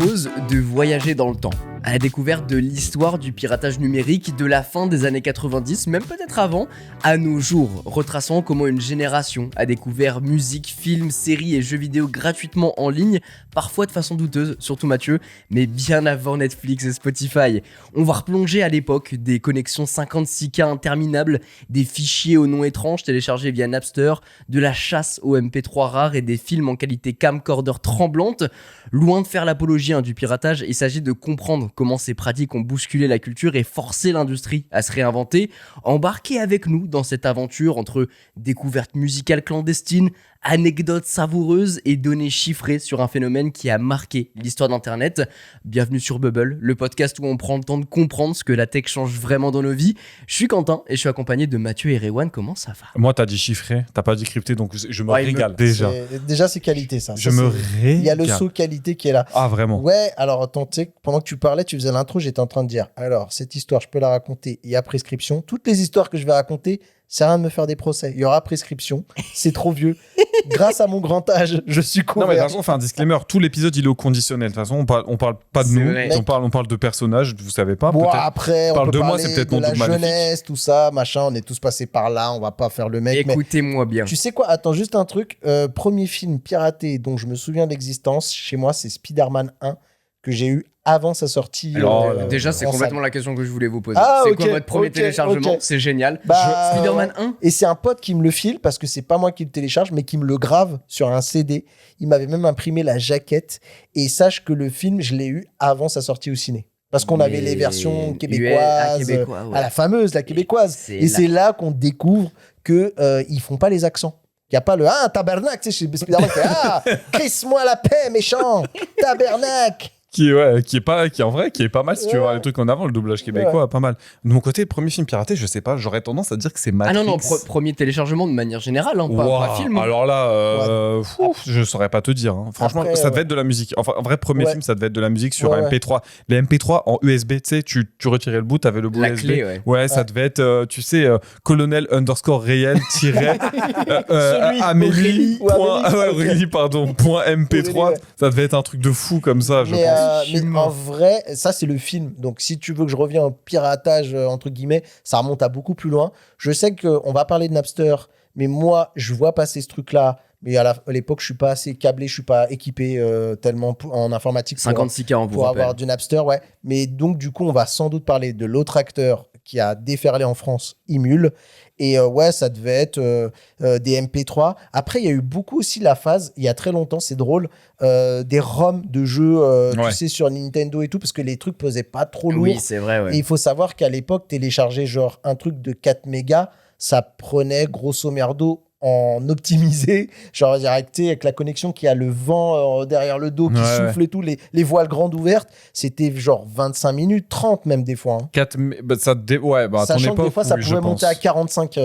propose de voyager dans le temps, à la découverte de l'histoire du piratage numérique de la fin des années 90, même peut-être avant, à nos jours, retraçant comment une génération a découvert musique, films, séries et jeux vidéo gratuitement en ligne, parfois de façon douteuse, surtout Mathieu, mais bien avant Netflix et Spotify. On va replonger à l'époque des connexions 56K interminables, des fichiers aux noms étranges téléchargés via Napster, de la chasse aux MP3 rares et des films en qualité camcorder tremblante. Loin de faire l'apologie du piratage, il s'agit de comprendre comment ces pratiques ont bousculé la culture et forcé l'industrie à se réinventer. Embarquez avec nous dans cette aventure entre découvertes musicales clandestines, anecdotes savoureuses et données chiffrées sur un phénomène qui a marqué l'histoire d'Internet. Bienvenue sur Bubble, le podcast où on prend le temps de comprendre ce que la tech change vraiment dans nos vies. Je suis Quentin et je suis accompagné de Mathieu et Rewan. Comment ça va ? Moi, t'as dit chiffré, t'as pas dit crypté, donc je me régale déjà. Déjà, c'est qualité ça. Je me régale. Il y a le saut qualité qui est là. Ah, vraiment ? Ouais, alors attends, tu sais, pendant que tu parlais, tu faisais l'intro, j'étais en train de dire, alors, cette histoire, je peux la raconter, il y a prescription. Toutes les histoires que je vais raconter, c'est rien de me faire des procès. Il y aura prescription. C'est trop vieux. Grâce à mon grand âge, je suis couvert. Non, mais de toute façon, on fait un disclaimer. Tout l'épisode, il est au conditionnel. De toute façon, on parle pas de C'est nous. vrai. On parle de personnages. Vous savez pas. Bon, peut-être. après, on Parle peut de moi, parler c'est peut-être de mon la double maléfique. jeunesse, tout ça, machin. On est tous passés par là. On va pas faire le mec. Mais Écoutez-moi bien. tu sais quoi ? Attends, juste un truc. Premier film piraté dont je me souviens de l'existence, chez moi, c'est Spider-Man 1 que j'ai eu avant sa sortie. Alors, Déjà, c'est en complètement salle. la question que je voulais vous poser. Ah, c'est ok, quoi votre premier ok, téléchargement ? ok. C'est génial. Bah, Spider-Man 1 ? Et c'est un pote qui me le file parce que c'est pas moi qui le télécharge, mais qui me le grave sur un CD. Il m'avait même imprimé la jaquette. Et sache que le film, je l'ai eu avant sa sortie au ciné. Parce qu'on avait les versions québécoises, québécois, ouais. à la fameuse, la québécoise. C'est Et là. c'est là qu'on découvre que ils font pas les accents. Il n'y a pas le « Ah, tabernacle », tu sais, chez Spider-Man, qui fait « Ah, crisse-moi la paix, méchant, tabernacle ». Qui est pas mal si tu veux voir les trucs en avant, le doublage québécois, pas mal. De mon côté, le premier film piraté, je sais pas, j'aurais tendance à dire que c'est Matrix. Ah non, premier téléchargement de manière générale, pas Waouh, film. alors là, je saurais pas te dire. Hein. Franchement, Après, ça devait être de la musique. Enfin, en vrai, premier film, ça devait être de la musique sur Ouais, un MP3. Les MP3 en USB, tu sais, tu retirais le bout, t'avais le bout La USB. clé, ouais. Ouais, ça devait être, tu sais, colonel underscore réel tiret Amélie. Aurélie, Aurélie, pardon, point MP3. Aurélie, ouais. Ça devait être un truc de fou comme ça, je Mais, pense. mais en vrai, ça c'est le film. Donc si tu veux que je revienne au piratage, entre guillemets, ça remonte à beaucoup plus loin. Je sais qu'on va parler de Napster, mais moi, je vois passer ce truc-là. Mais à l'époque, je suis pas assez câblé, je suis pas équipé tellement en informatique 56K en vous pour avoir rappelle. du Napster, ouais. Mais donc, du coup, on va sans doute parler de l'autre acteur qui a déferlé en France, Imul. Et ouais, ça devait être des MP3. Après, il y a eu beaucoup aussi la phase, il y a très longtemps, c'est drôle, des ROM de jeux, Ouais. tu sais, sur Nintendo et tout, parce que les trucs pesaient pas trop lourd. Oui, c'est vrai, ouais. Et il faut savoir qu'à l'époque, télécharger genre un truc de 4 mégas, ça prenait grosso merdo en optimisé, genre directé avec la connexion qui a le vent derrière le dos qui Ouais, souffle et tout, les voiles grandes ouvertes, c'était genre 25 minutes, 30 même des fois. Hein. Ouais, bah, à ton Sachant que époque, des fois, ça oui, pouvait je monter pense. à 45,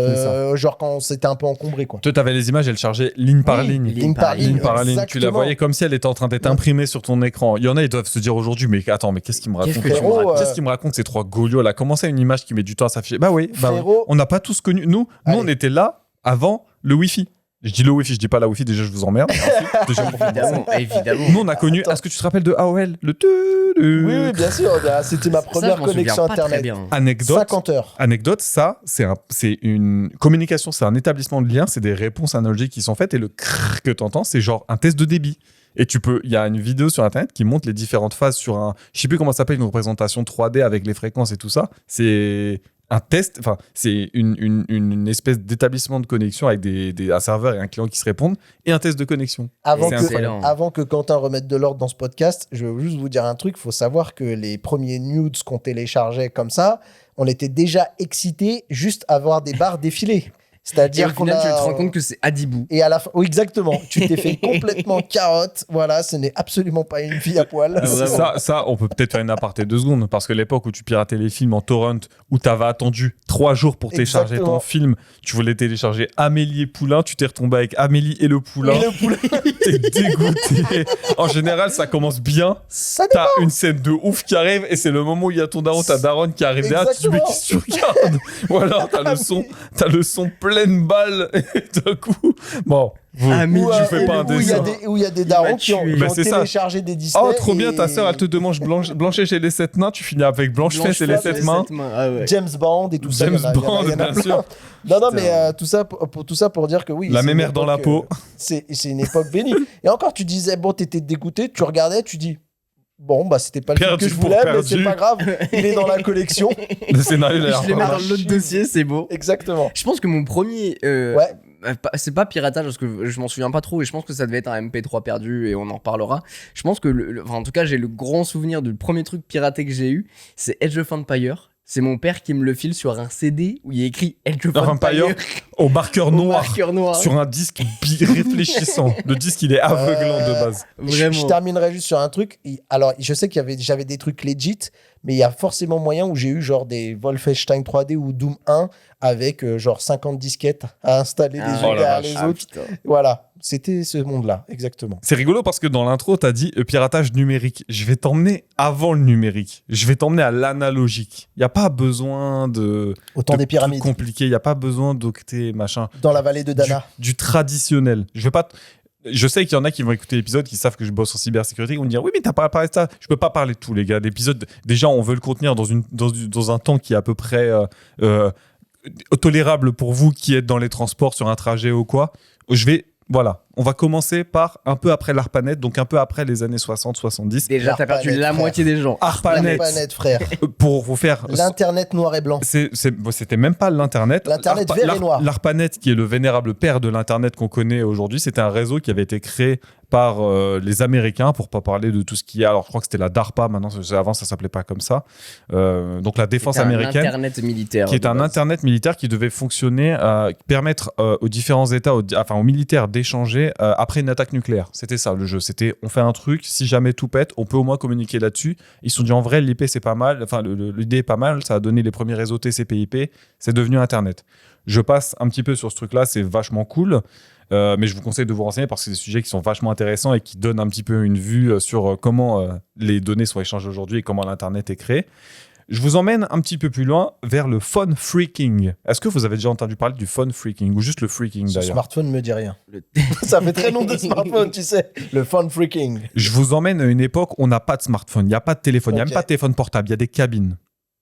genre quand c'était un peu encombré, quoi. Toi, t'avais les images, elles chargeaient ligne par Oui, ligne. ligne par ligne. Ligne par ligne. Tu la exactement. voyais comme si elle était en train d'être imprimée sur ton écran. Il y en a, ils doivent se dire aujourd'hui, mais attends, mais qu'est-ce qu'il me raconte Qu'est-ce que tu me Frérot, racontes Qu'est-ce qu'il me raconte ces trois golios là? Comment c'est une image qui met du temps à s'afficher? Bah oui, Frérot. on n'a pas tous connu. Nous, Allez. on était là avant le Wi-Fi. Je dis le Wi-Fi, je dis pas la Wi-Fi, déjà je vous emmerde. Ensuite, déjà, pour commencer. Évidemment. Nous, on a connu. Attends. Est-ce que tu te rappelles de AOL? Le Oui, bien sûr, c'était ma première Ça, je m'en souviens connexion pas très internet. bien. Anecdote. 50 heures. Anecdote, ça, c'est une communication, c'est un établissement de liens, c'est des réponses analogiques qui sont faites et le crrr que tu entends, c'est genre un test de débit. Et il y a une vidéo sur internet qui montre les différentes phases sur je sais plus comment ça s'appelle, une représentation 3D avec les fréquences et tout ça. C'est un test, enfin, c'est une espèce d'établissement de connexion avec un serveur et un client qui se répondent et un test de connexion. Avant C'est que, incroyable. avant que Quentin remette de l'ordre dans ce podcast, je veux juste vous dire un truc. Il faut savoir que les premiers nudes qu'on téléchargeait comme ça, on était déjà excités juste à voir des barres défiler. Et C'est-à-dire au qu'on final, a... tu te rends compte que c'est Adibou. Et à la fin, oui, exactement. Tu t'es fait complètement carotte. Voilà, ce n'est absolument pas une fille à poil. Ça, on peut peut-être faire une aparté 2 secondes parce que l'époque où tu piratais les films en torrent, où t'avais attendu 3 jours pour télécharger Exactement. ton film, tu voulais télécharger Amélie et Poulain, tu t'es retombé avec Amélie et le Poulain. Et le poulet, T'es dégoûté. En général, ça commence bien. ça dépend. T'as une scène de ouf qui arrive et c'est le moment où il y a ton daron, ta daronne qui arrive derrière. Tu te dis, mais Exactement. qu'est-ce que tu regardes? Voilà, t'as le son pleine balle. Et d'un coup, bon, mais Où, tu fais pas un où il y a dessin. où il y a des darons qui ont, tué. qui Bah, ont c'est ça. téléchargé des Disney. Oh, trop bien, et ta sœur, elle te demande Blanchet chez les 7 nains, tu finis avec Blanche-Fesse et les 7 mains. Ah ouais. James Bond et tout ça. James il y en a Bond, plein. bien sûr. Non, mais tout ça pour dire que oui. La c'est une mémère dans la époque, peau. C'est une époque bénie. Et encore, tu disais, bon, t'étais dégoûté, tu regardais, tu dis, bon, bah, c'était pas le film Perdu que je pour voulais, mais perdu. c'est pas grave, il est dans la collection. Le scénario, il a l'air Je les mets pas dans mal. l'autre dossier, c'est beau. Exactement. Je pense que mon premier. Ouais. C'est pas piratage parce que je m'en souviens pas trop et je pense que ça devait être un MP3 perdu et on en reparlera. Je pense que, enfin, en tout cas, j'ai le grand souvenir du premier truc piraté que j'ai eu, c'est Age of Empire. C'est mon père qui me le file sur un CD où il y a écrit Age of Empire Au marqueur au noir. marqueur noir. Sur un disque réfléchissant. Le disque, il est aveuglant de base. Je Vraiment. terminerai juste sur un truc. Alors, je sais j'avais des trucs legit, mais il y a forcément moyen où j'ai eu genre des Wolfenstein 3D ou Doom 1 avec genre 50 disquettes à installer les Ah, unes oh la derrière vache. les Ah, autres. putain. Voilà, c'était ce monde-là, exactement. C'est rigolo parce que dans l'intro, t'as dit piratage numérique. Je vais t'emmener avant le numérique. Je vais t'emmener à l'analogique. Il n'y a pas besoin de Autant des trucs pyramides compliqués. Il n'y a pas besoin d'octets, machin. dans la vallée de Dana. Du traditionnel. Je sais qu'il y en a qui vont écouter l'épisode, qui savent que je bosse en cybersécurité, qui vont me dire oui, mais t'as pas parlé de ça. Je peux pas parler de tout, les gars. L'épisode, déjà, on veut le contenir dans un temps qui est à peu près tolérable pour vous qui êtes dans les transports sur un trajet ou quoi. Voilà, on va commencer par un peu après l'ARPANET, donc un peu après les années 60-70. Déjà, t'as perdu L'ARPANET, la frère. moitié des gens. ARPANET, L'Internet, frère. pour vous faire... L'Internet noir et blanc. C'était même pas l'Internet. L'Internet vert et noir. L'ARPANET, qui est le vénérable père de l'Internet qu'on connaît aujourd'hui, c'était un réseau qui avait été créé par les Américains, pour pas parler de tout ce qui est... Alors, je crois que c'était la DARPA, maintenant, avant, ça s'appelait pas comme ça. Donc, la défense C'était américaine. Un Internet militaire. Qui est de un base. Internet militaire qui devait fonctionner, permettre aux différents États, aux militaires d'échanger après une attaque nucléaire. C'était ça le jeu. C'était on fait un truc, si jamais tout pète, on peut au moins communiquer là-dessus. Ils se sont dit en vrai, l'IP c'est pas mal, enfin l'idée est pas mal, ça a donné les premiers réseaux TCP/IP, c'est devenu Internet. Je passe un petit peu sur ce truc-là, c'est vachement cool. Mais je vous conseille de vous renseigner parce que c'est des sujets qui sont vachement intéressants et qui donnent un petit peu une vue sur comment les données sont échangées aujourd'hui et comment l'Internet est créé. Je vous emmène un petit peu plus loin vers le phone freaking. Est-ce que vous avez déjà entendu parler du phone freaking ou juste le freaking Ce d'ailleurs? smartphone me dit rien. Le- Ça fait très long de smartphone, tu sais. Le phone freaking. Je vous emmène à une époque où on n'a pas de smartphone, il n'y a pas de téléphone, il n'y a Ok. même pas de téléphone portable, il y a des cabines.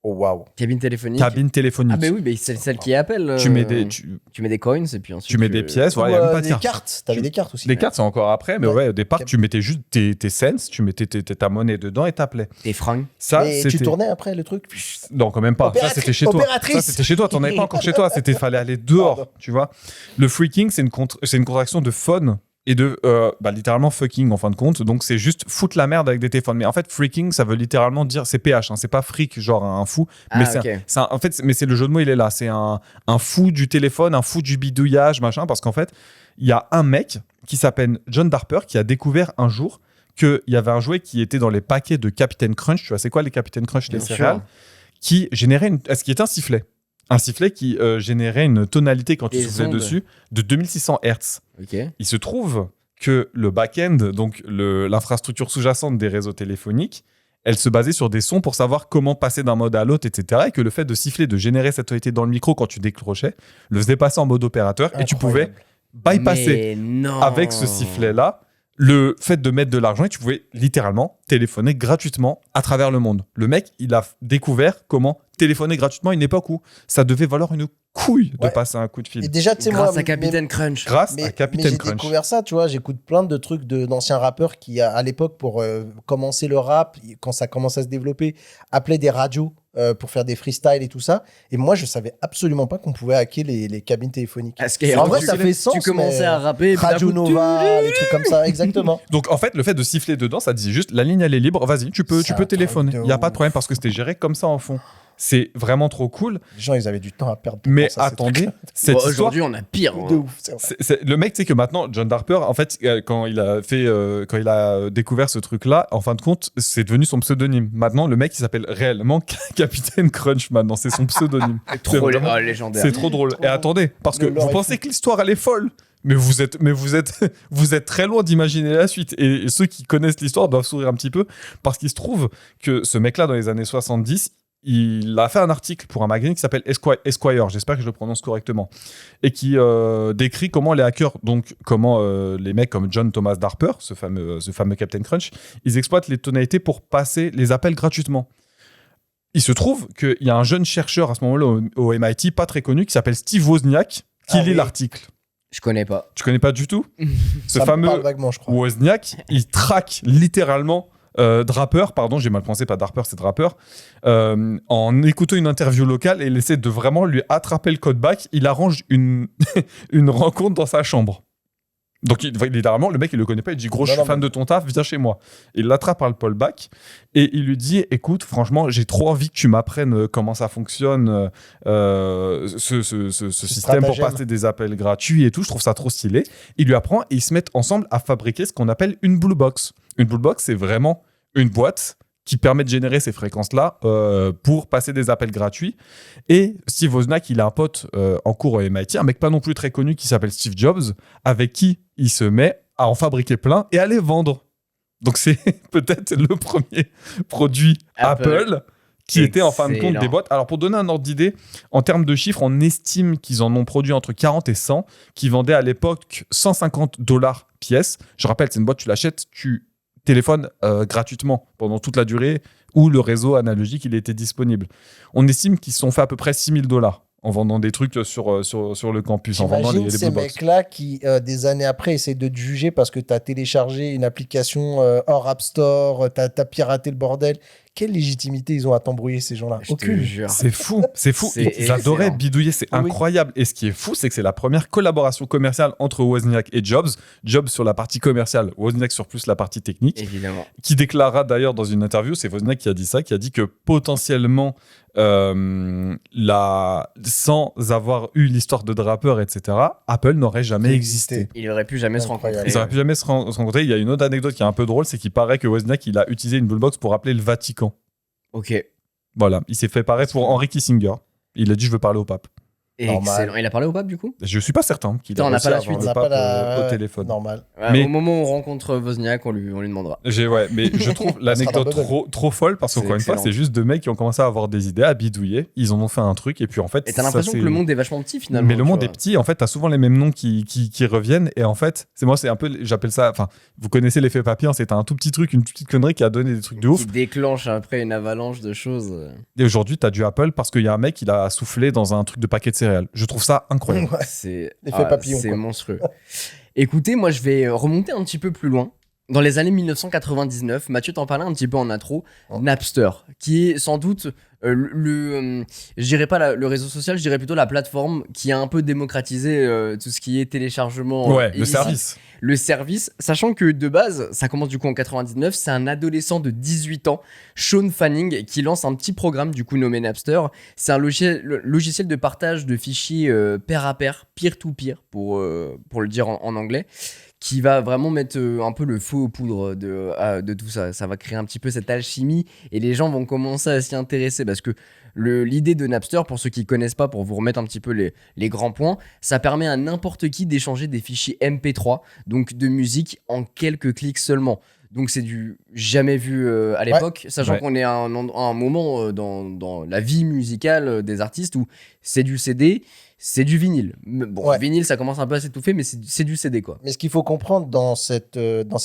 Oh, waouh. Cabine téléphonique. Cabines téléphoniques. Ah, mais oui, mais c'est celle qui appelle. Tu mets des coins et puis ensuite. tu mets des pièces, voilà, il Ou, n'y a même pas de des carte. cartes. T'avais des cartes aussi. Les cartes, c'est encore après, mais Ouais. ouais, au départ, tu mettais juste tes cents, tu mettais ta monnaie dedans et t'appelais. Des fringues. Ça, Et tu c'était... tournais après le truc. Non, quand même pas. Ça, c'était chez toi. Opératrice. Ça, c'était chez toi. T'en avais pas encore chez toi. Fallait aller dehors, Pardon. tu vois. Le freaking, c'est une contraction de phone et de littéralement fucking en fin de compte. Donc, c'est juste foutre la merde avec des téléphones. Mais en fait, freaking, ça veut littéralement dire, c'est PH, hein, c'est pas freak, genre un fou. Mais Ah, ok. en fait, mais c'est le jeu de mots, il est là. C'est un fou du téléphone, un fou du bidouillage, machin. Parce qu'en fait, il y a un mec qui s'appelle John Darper qui a découvert un jour qu'il y avait un jouet qui était dans les paquets de Captain Crunch. Tu vois, c'est quoi les Captain Crunch, les Bien sûr. céréales, qui générait ce qui est un sifflet. Un sifflet qui générait une tonalité quand tu Des soufflais ondes. dessus de 2600 Hz. Ok. Il se trouve que le back-end, donc l'infrastructure sous-jacente des réseaux téléphoniques, elle se basait sur des sons pour savoir comment passer d'un mode à l'autre, etc. Et que le fait de siffler, de générer cette tonalité dans le micro quand tu décrochais, le faisait passer en mode opérateur et tu pouvais bypasser Mais non. avec ce sifflet-là le fait de mettre de l'argent et tu pouvais littéralement téléphoner gratuitement à travers le monde. Le mec, il a découvert comment téléphoner gratuitement à une époque où ça devait valoir une couille de Ouais. passer un coup de fil. Et déjà, tu sais, moi. Grâce à Capitaine Crunch. Grâce à Mais Capitaine j'ai Crunch. découvert ça, tu vois, j'écoute plein de trucs d'anciens rappeurs qui, à l'époque, pour commencer le rap, quand ça commence à se développer, appelaient des radios pour faire des freestyles et tout ça. Et moi, je savais absolument pas qu'on pouvait hacker les cabines téléphoniques. Parce que, En vrai, tu- ça fait sens, Tu commençais mais à rapper. et puis Radio d'un coup, Nova, les trucs comme ça, exactement. Donc en fait, le fait de siffler dedans, ça disait juste la ligne elle est libre, vas-y, tu peux C'est un téléphoner. truc de Il y a pas de ouf. problème parce que c'était géré comme ça en fond. C'est vraiment trop cool. Les gens, ils avaient du temps à perdre. pour Mais penser à ces attendez, trucs-là. cette Bon, histoire, aujourd'hui, on a pire. Truc hein. de ouf, c'est vrai. le mec, tu sais que maintenant, John Darper, en fait, quand il a découvert ce truc-là, en fin de compte, c'est devenu son pseudonyme. Maintenant, le mec, il s'appelle réellement Capitaine Crunch. Maintenant, c'est son pseudonyme. Trop vraiment- légendaire. C'est trop drôle. Et attendez, parce que Le lore vous est pensez fou. que l'histoire elle est folle, mais vous êtes très loin d'imaginer la suite. Et ceux qui connaissent l'histoire doivent sourire un petit peu parce qu'il se trouve que ce mec-là, dans les années 70, il a fait un article pour un magazine qui s'appelle Esquire, j'espère que je le prononce correctement, et qui décrit comment les hackers, donc comment les mecs comme John Thomas Darper, ce fameux Captain Crunch, ils exploitent les tonalités pour passer les appels gratuitement. Il se trouve qu'il y a un jeune chercheur à ce moment-là au MIT, pas très connu, qui s'appelle Steve Wozniak, qui lit l'article. Je connais pas. Tu connais pas du tout? Ce Ça me fameux parle vaguement, je crois. Wozniak, il traque littéralement Draper, pardon, j'ai mal prononcé, pas Darper, c'est Draper, en écoutant une interview locale et il essaie de vraiment lui attraper le code back. Il arrange une rencontre dans sa chambre. Donc, littéralement, le mec, il le connaît pas. Il dit, gros, je suis fan de ton taf, viens chez moi. Il l'attrape par le callback et il lui dit, écoute, franchement, j'ai trop envie que tu m'apprennes comment ça fonctionne, ce système pour passer des appels gratuits et tout. Je trouve ça trop stylé. Il lui apprend et ils se mettent ensemble à fabriquer ce qu'on appelle une Blue Box. Une Blue Box, c'est vraiment une boîte qui permet de générer ces fréquences-là pour passer des appels gratuits. Et Steve Wozniak, il a un pote en cours au MIT, un mec pas non plus très connu qui s'appelle Steve Jobs, avec qui il se met à en fabriquer plein et à les vendre. Donc c'est peut-être le premier produit Apple qui était en fin de compte des boîtes. Alors pour donner un ordre d'idée, en termes de chiffres, on estime qu'ils en ont produit entre 40 et 100, qui vendaient à l'époque $150 pièce. Je rappelle, c'est une boîte, tu l'achètes, tu téléphones gratuitement pendant toute la durée où le réseau analogique il était disponible. On estime qu'ils se sont fait à peu près $6,000 en vendant des trucs sur le campus, en vendant les ces mecs-là qui, des années après, essaient de te juger parce que tu as téléchargé une application hors App Store, tu as piraté le bordel. Quelle légitimité ils ont à t'embrouiller, ces gens-là? Aucune. C'est fou. Ils adoraient bidouiller, c'est incroyable. Et ce qui est fou, c'est que c'est la première collaboration commerciale entre Wozniak et Jobs. Jobs sur la partie commerciale, Wozniak sur plus la partie technique. Évidemment. Qui déclara d'ailleurs dans une interview, c'est Wozniak qui a dit ça, qui a dit que potentiellement, sans avoir eu l'histoire de Draper, etc., Apple n'aurait jamais existé. Il aurait pu jamais se rencontrer. Ils n'auraient pu jamais se rencontrer. Il y a une autre anecdote qui est un peu drôle, c'est qu'il paraît que Wozniak, il a utilisé une Blue Box pour appeler le Vatican. Ok. Voilà, il s'est fait pareil pour Henry Kissinger. Il a dit, je veux parler au pape. Excellent. Il a parlé au pape du coup? Je suis pas certain qu'il on n'a pas la suite. le pape au téléphone. Normal. Ouais, mais au moment où on rencontre Wozniak, on lui demandera. Mais je trouve l'anecdote trop folle parce qu'encore une fois, c'est juste deux mecs qui ont commencé à avoir des idées, à bidouiller. Ils en ont fait un truc et puis en fait. Et t'as l'impression que le monde est vachement petit finalement. Mais le monde est petit. En fait, t'as souvent les mêmes noms qui reviennent et en fait, c'est un peu, j'appelle ça. Enfin, vous connaissez l'effet papier, c'est un tout petit truc, une petite connerie qui a donné des trucs de ouf. Qui déclenche après une avalanche de choses. Et aujourd'hui, t'as du Apple parce qu'il y a un mec qui l'a soufflé dans un truc de paquet de céréales. Je trouve ça incroyable. Ouais. C'est papillon, c'est quoi. monstrueux. Écoutez, moi je vais remonter un petit peu plus loin. Dans les années 1999, Mathieu t'en parlait un petit peu en intro, Napster, qui est sans doute je dirais pas le réseau social, je dirais plutôt la plateforme qui a un peu démocratisé tout ce qui est téléchargement. Le service. Le service, sachant que de base, ça commence du coup en 99, c'est un adolescent de 18 ans, Sean Fanning, qui lance un petit programme du coup nommé Napster. C'est un logiciel de partage de fichiers pair à pair, peer-to-peer, pour le dire en anglais, qui va vraiment mettre un peu le feu aux poudres de tout ça. Ça va créer un petit peu cette alchimie et les gens vont commencer à s'y intéresser parce que l'idée de Napster, pour ceux qui ne connaissent pas, pour vous remettre un petit peu les grands points, ça permet à n'importe qui d'échanger des fichiers MP3, donc de musique, en quelques clics seulement. Donc c'est du jamais vu à l'époque, sachant qu'on est à un moment dans la vie musicale des artistes où c'est du CD, c'est du vinyle. Bon, vinyle, ça commence un peu à s'étouffer, mais c'est du CD, quoi. Mais ce qu'il faut comprendre dans cette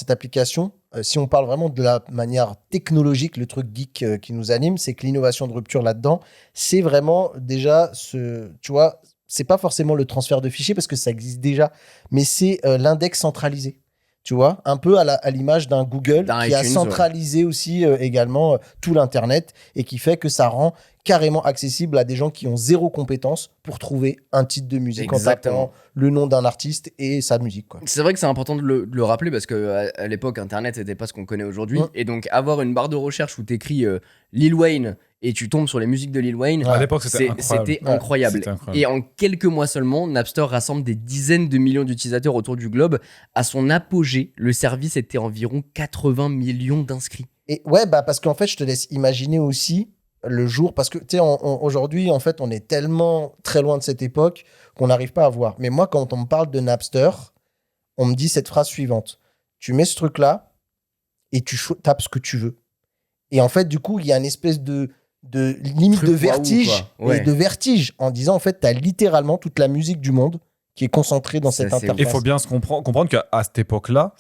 application, si on parle vraiment de la manière technologique, le truc geek qui nous anime, c'est que l'innovation de rupture là-dedans, c'est vraiment déjà tu vois, c'est pas forcément le transfert de fichiers parce que ça existe déjà, mais c'est l'index centralisé. Tu vois, un peu à l'image d'un Google qui a centralisé aussi également tout l'Internet et qui fait que ça rend carrément accessible à des gens qui ont zéro compétence pour trouver un titre de musique en tapant le nom d'un artiste et sa musique, quoi. C'est vrai que c'est important de le rappeler parce qu'à l'époque, Internet, c'était pas ce qu'on connaît aujourd'hui. Et donc, avoir une barre de recherche où t'écris Lil Wayne et tu tombes sur les musiques de Lil Wayne, à l'époque, c'était incroyable. Et en quelques mois seulement, Napster rassemble des dizaines de millions d'utilisateurs autour du globe. À son apogée, le service était environ 80 millions d'inscrits. Et ouais, parce qu'en fait, je te laisse imaginer aussi le jour, parce que tu sais, aujourd'hui, en fait, on est tellement très loin de cette époque qu'on n'arrive pas à voir. Mais moi, quand on me parle de Napster, on me dit cette phrase suivante. Tu mets ce truc-là et tu tapes ce que tu veux. Et en fait, du coup, il y a une espèce de limite de Truc waouh, vertige quoi. Ouais. et de vertige en disant en fait t'as littéralement toute la musique du monde qui est concentrée dans Ça, cette c'est interface. Il faut bien comprendre qu'à cette époque-là,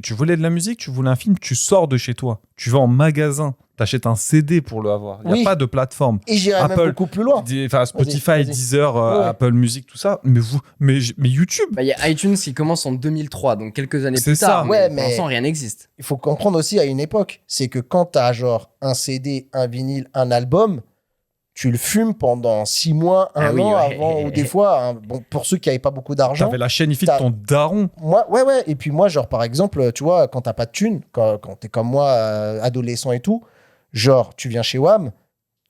tu voulais de la musique, tu voulais un film, tu sors de chez toi, tu vas en magasin, t'achètes un CD pour le avoir. Il n'y a Oui. pas de plateforme. Et j'irais même Apple, beaucoup plus loin. Enfin, Spotify, vas-y. Deezer, Ouais. Apple Music, tout ça. Mais YouTube. Bah, il y a iTunes qui commence en 2003, donc quelques années C'est plus tard. ça. Ouais, Pour mais- l'instant, rien n'existe. Il faut comprendre aussi à une époque, c'est que quand t'as genre un CD, un vinyle, un album, tu le fumes pendant 6 mois, un Ah oui, an ouais. avant, ou des fois, hein, bon, pour ceux qui n'avaient pas beaucoup d'argent. T'avais la chaîne IFI de T'as- ton daron. Moi, ouais. Et puis moi, genre, par exemple, tu vois, quand t'as pas de thunes, quand t'es comme moi, adolescent et tout, genre, tu viens chez WAM,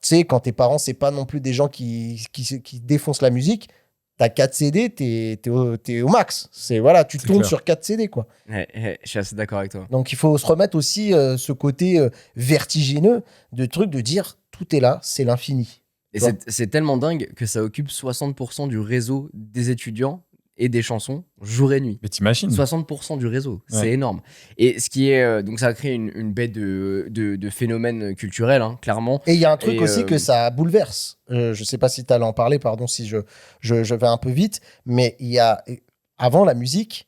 tu sais, quand tes parents, c'est pas non plus des gens qui défoncent la musique, t'as 4 CD, t'es au max. Voilà, tu C'est tournes clair. sur 4 CD, quoi. Je suis assez d'accord avec toi. Donc, il faut se remettre aussi ce côté vertigineux de truc de dire, tout est là, c'est l'infini. Et Bon. c'est tellement dingue que ça occupe 60% du réseau des étudiants et des chansons jour et nuit. Mais t'imagines 60% du réseau, Ouais. c'est énorme. Et ce qui est. Donc, ça a créé une baie de phénomènes culturels, hein, clairement. Et il y a un truc Et, aussi que ça bouleverse. Je sais pas si tu allais en parler, pardon si je vais un peu vite, mais il y a avant la musique,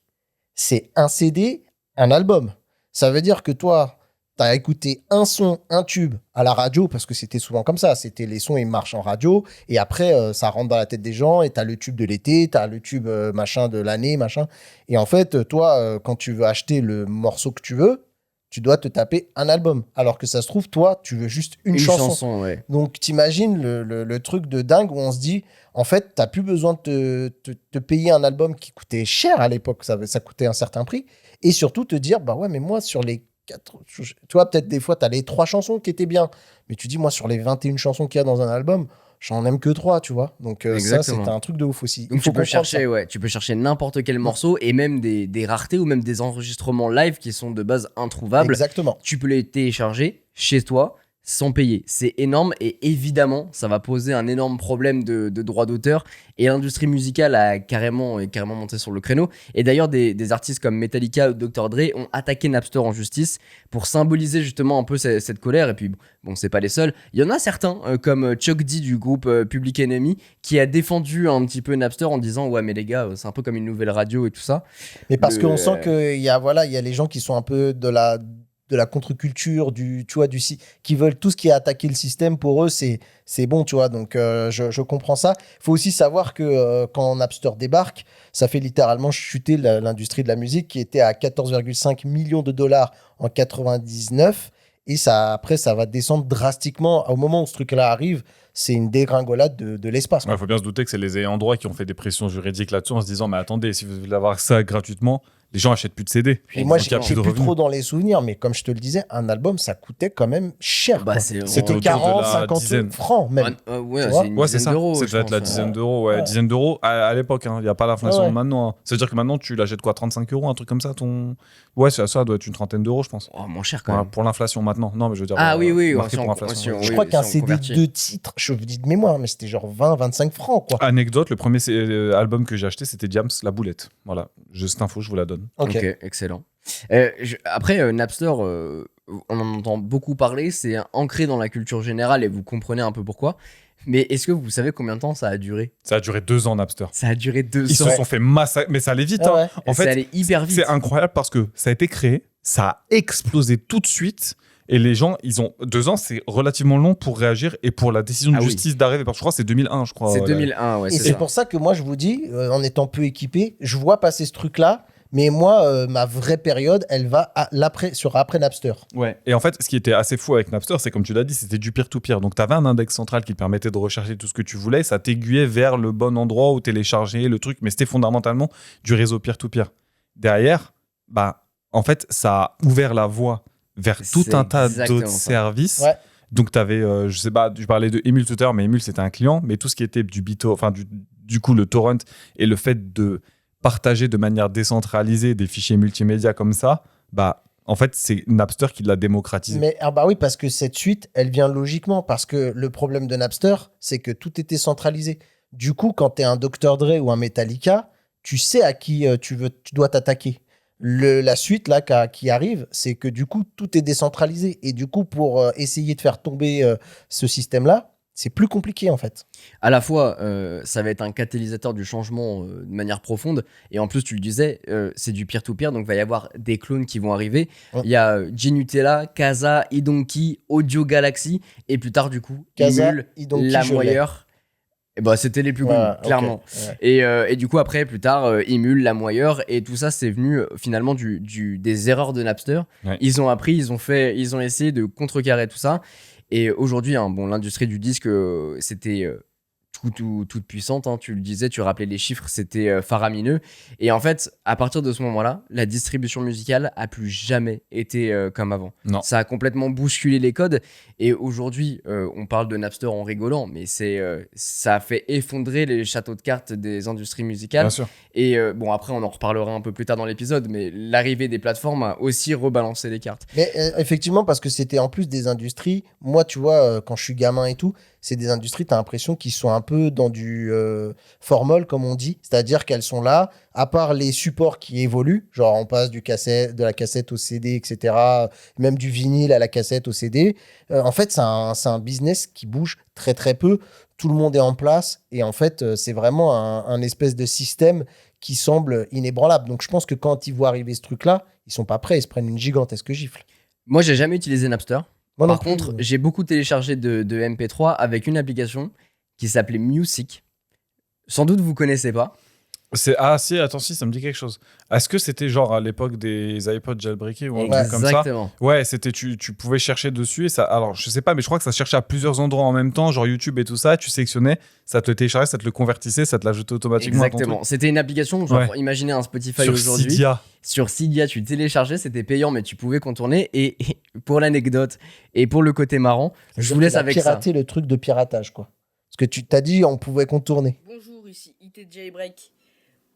c'est un CD, un album. Ça veut dire que toi, tu as écouté un son, un tube à la radio, parce que c'était souvent comme ça. C'était les sons, ils marchent en radio, et après, ça rentre dans la tête des gens, et tu as le tube de l'été, tu as le tube machin de l'année, machin. Et en fait, toi, quand tu veux acheter le morceau que tu veux, tu dois te taper un album. Alors que ça se trouve, toi, tu veux juste une chanson. Ouais. Donc, t'imagines le truc de dingue où on se dit, en fait, t'as plus besoin de te payer un album qui coûtait cher à l'époque, ça coûtait un certain prix, et surtout te dire, bah ouais, mais moi, sur les 4... Tu vois, peut-être des fois, t'as les 3 chansons qui étaient bien, mais tu dis, moi, sur les 21 chansons qu'il y a dans un album, j'en aime que 3, tu vois. Donc, ça, Exactement. c'est un truc de ouf aussi. Donc Il faut tu peux comprendre chercher, ça. ouais, tu peux chercher n'importe quel morceau et même des raretés ou même des enregistrements live qui sont de base introuvables. Exactement. Tu peux les télécharger chez toi sans payer. C'est énorme et évidemment, ça va poser un énorme problème de droit d'auteur et l'industrie musicale est carrément monté sur le créneau. Et d'ailleurs, des artistes comme Metallica ou Dr. Dre ont attaqué Napster en justice pour symboliser justement un peu cette colère. Et puis, bon, c'est pas les seuls. Il y en a certains, comme Chuck D du groupe Public Enemy, qui a défendu un petit peu Napster en disant ouais, mais les gars, c'est un peu comme une nouvelle radio et tout ça. Mais parce Le- qu'on sent qu'il y a les gens qui sont un peu de la contre-culture, qui veulent tout ce qui a attaqué le système. Pour eux, c'est bon, tu vois. Donc, je comprends ça. Il faut aussi savoir que quand Napster débarque, ça fait littéralement chuter l'industrie de la musique qui était à 14,5 millions de dollars en 99. Et après, ça va descendre drastiquement. Au moment où ce truc-là arrive, c'est une dégringolade de l'espace. Il faut bien se douter que c'est les ayants droit qui ont fait des pressions juridiques là-dessus en se disant mais attendez, si vous voulez avoir ça gratuitement, les gens achètent plus de CD. Et moi, Donc, il y a j'ai de plus revenus. trop dans les souvenirs, mais comme je te le disais, un album, ça coûtait quand même cher. Bah, quoi. c'est C'était autour de 40, la 50 dizaine. francs même. Ouais, Tu vois c'est une Ouais, c'est dizaine ça. d'euros. Ça je devait être la pense. dizaine d'euros. Ouais, Ouais. dizaine d'euros à l'époque. Il n'y a pas l'inflation Ouais, ouais. maintenant. Hein. Ça veut dire que maintenant, tu l'achètes quoi 35 euros, un truc comme ça Ouais, ça doit être une trentaine d'euros, je pense. Oh, moins cher quand Ouais, même. pour l'inflation maintenant. Non, mais je veux dire. Ah oui, marqué si pour on- l'inflation. si on- Je oui, crois qu'un si on CD convertit. de titres, je vous dis de mémoire, mais c'était genre 20-25 francs, quoi. Anecdote, le premier album que j'ai acheté, c'était Diams, La Boulette. Voilà, cette info, je vous la donne. Ok. Ok, excellent. Après, Napster, on en entend beaucoup parler, c'est ancré dans la culture générale et vous comprenez un peu pourquoi. Mais est-ce que vous savez combien de temps ça a duré? Ça a duré 2 ans, Napster. Ça a duré 2 Ils se ans. sont fait massacrer, mais ça allait vite. Ah hein. ouais. En Ça fait, allait hyper vite. c'est incroyable parce que ça a été créé, ça a explosé tout de suite. Et les gens, ils ont 2 ans, c'est relativement long pour réagir et pour la décision de Ah oui. justice d'arriver. Parce que je crois que c'est 2001, je crois. C'est la- 2001, ouais, Et c'est c'est ça. pour ça que moi, je vous dis, en étant peu équipé, je vois passer ce truc-là, mais moi, ma vraie période, elle va après Napster. Ouais. Et en fait, ce qui était assez fou avec Napster, c'est comme tu l'as dit, c'était du peer-to-peer. Donc, tu avais un index central qui te permettait de rechercher tout ce que tu voulais. Ça t'aiguillait vers le bon endroit où télécharger le truc. Mais c'était fondamentalement du réseau peer-to-peer. Derrière, en fait, ça a ouvert la voie vers tout C'est un tas exactement d'autres ça. services. Ouais. Donc, tu avais, je sais pas, je parlais de Emule tout à l'heure, mais Emule, c'était un client. Mais tout ce qui était du BitTorrent, enfin, du coup, le torrent et le fait de partager de manière décentralisée des fichiers multimédia comme ça, en fait, c'est Napster qui l'a démocratisé. Mais oui, parce que cette suite, elle vient logiquement. Parce que le problème de Napster, c'est que tout était centralisé. Du coup, quand tu es un Dr. Dre ou un Metallica, tu sais à qui tu dois t'attaquer. La suite là qui arrive, c'est que du coup, tout est décentralisé. Et du coup, pour essayer de faire tomber ce système-là, c'est plus compliqué en fait. À la fois, ça va être un catalyseur du changement de manière profonde. Et en plus, tu le disais, c'est du peer-to-peer, donc il va y avoir des clones qui vont arriver. Ouais. Il y a Gnutella, Casa, Idonki, Audio Galaxy, et plus tard, du coup, Casa, Imul, Idonki, La je l'ai. Moyeur. Et bah, c'était les plus connus, Voilà, ok. clairement. Ouais. Et du coup, après, plus tard, Imul, La Moyeur, et tout ça, c'est venu finalement des erreurs de Napster. Ouais. Ils ont appris, ils ont essayé de contrecarrer tout ça. Et aujourd'hui, hein, bon, l'industrie du disque, c'était toute puissante, hein, tu le disais, tu rappelais les chiffres, c'était faramineux. Et en fait, à partir de ce moment-là, la distribution musicale a plus jamais été comme avant. Non. Ça a complètement bousculé les codes. Et aujourd'hui, on parle de Napster en rigolant, mais ça a fait effondrer les châteaux de cartes des industries musicales. Bien sûr. Et bon, après, on en reparlera un peu plus tard dans l'épisode, mais l'arrivée des plateformes a aussi rebalancé les cartes. Mais effectivement, parce que c'était en plus des industries. Moi, tu vois, quand je suis gamin et tout, c'est des industries, tu as l'impression qu'ils sont un peu dans du formol, comme on dit. C'est-à-dire qu'elles sont là, à part les supports qui évoluent, genre on passe de la cassette au CD, etc., même du vinyle à la cassette au CD. En fait, c'est un business qui bouge très très peu. Tout le monde est en place et en fait, c'est vraiment un espèce de système qui semble inébranlable. Donc je pense que quand ils voient arriver ce truc-là, ils sont pas prêts, ils se prennent une gigantesque gifle. Moi, j'ai jamais utilisé Napster. Moi non Par plus. contre, j'ai beaucoup téléchargé de MP3 avec une application qui s'appelait Music. Sans doute, vous connaissez pas. Ah si, attends, si, ça me dit quelque chose. Est-ce que c'était genre à l'époque des iPods jailbreakés ou un truc comme ça? Exactement. Ouais, c'était tu pouvais chercher dessus et ça. Alors, je sais pas, mais je crois que ça cherchait à plusieurs endroits en même temps, genre YouTube et tout ça. Tu sélectionnais, ça te le téléchargeait, ça te le convertissait, ça te l'ajoutait automatiquement. À ton Exactement. truc. C'était une application, genre, Ouais. imaginez un Spotify Sur aujourd'hui. Cydia. Sur Cydia, tu téléchargeais, c'était payant, mais tu pouvais contourner. Et pour l'anecdote et pour le côté marrant, je vous laisse avec ça. pirater le truc de piratage, quoi. Parce que tu t'as dit, on pouvait contourner. Bonjour, ici IT Jailbreak.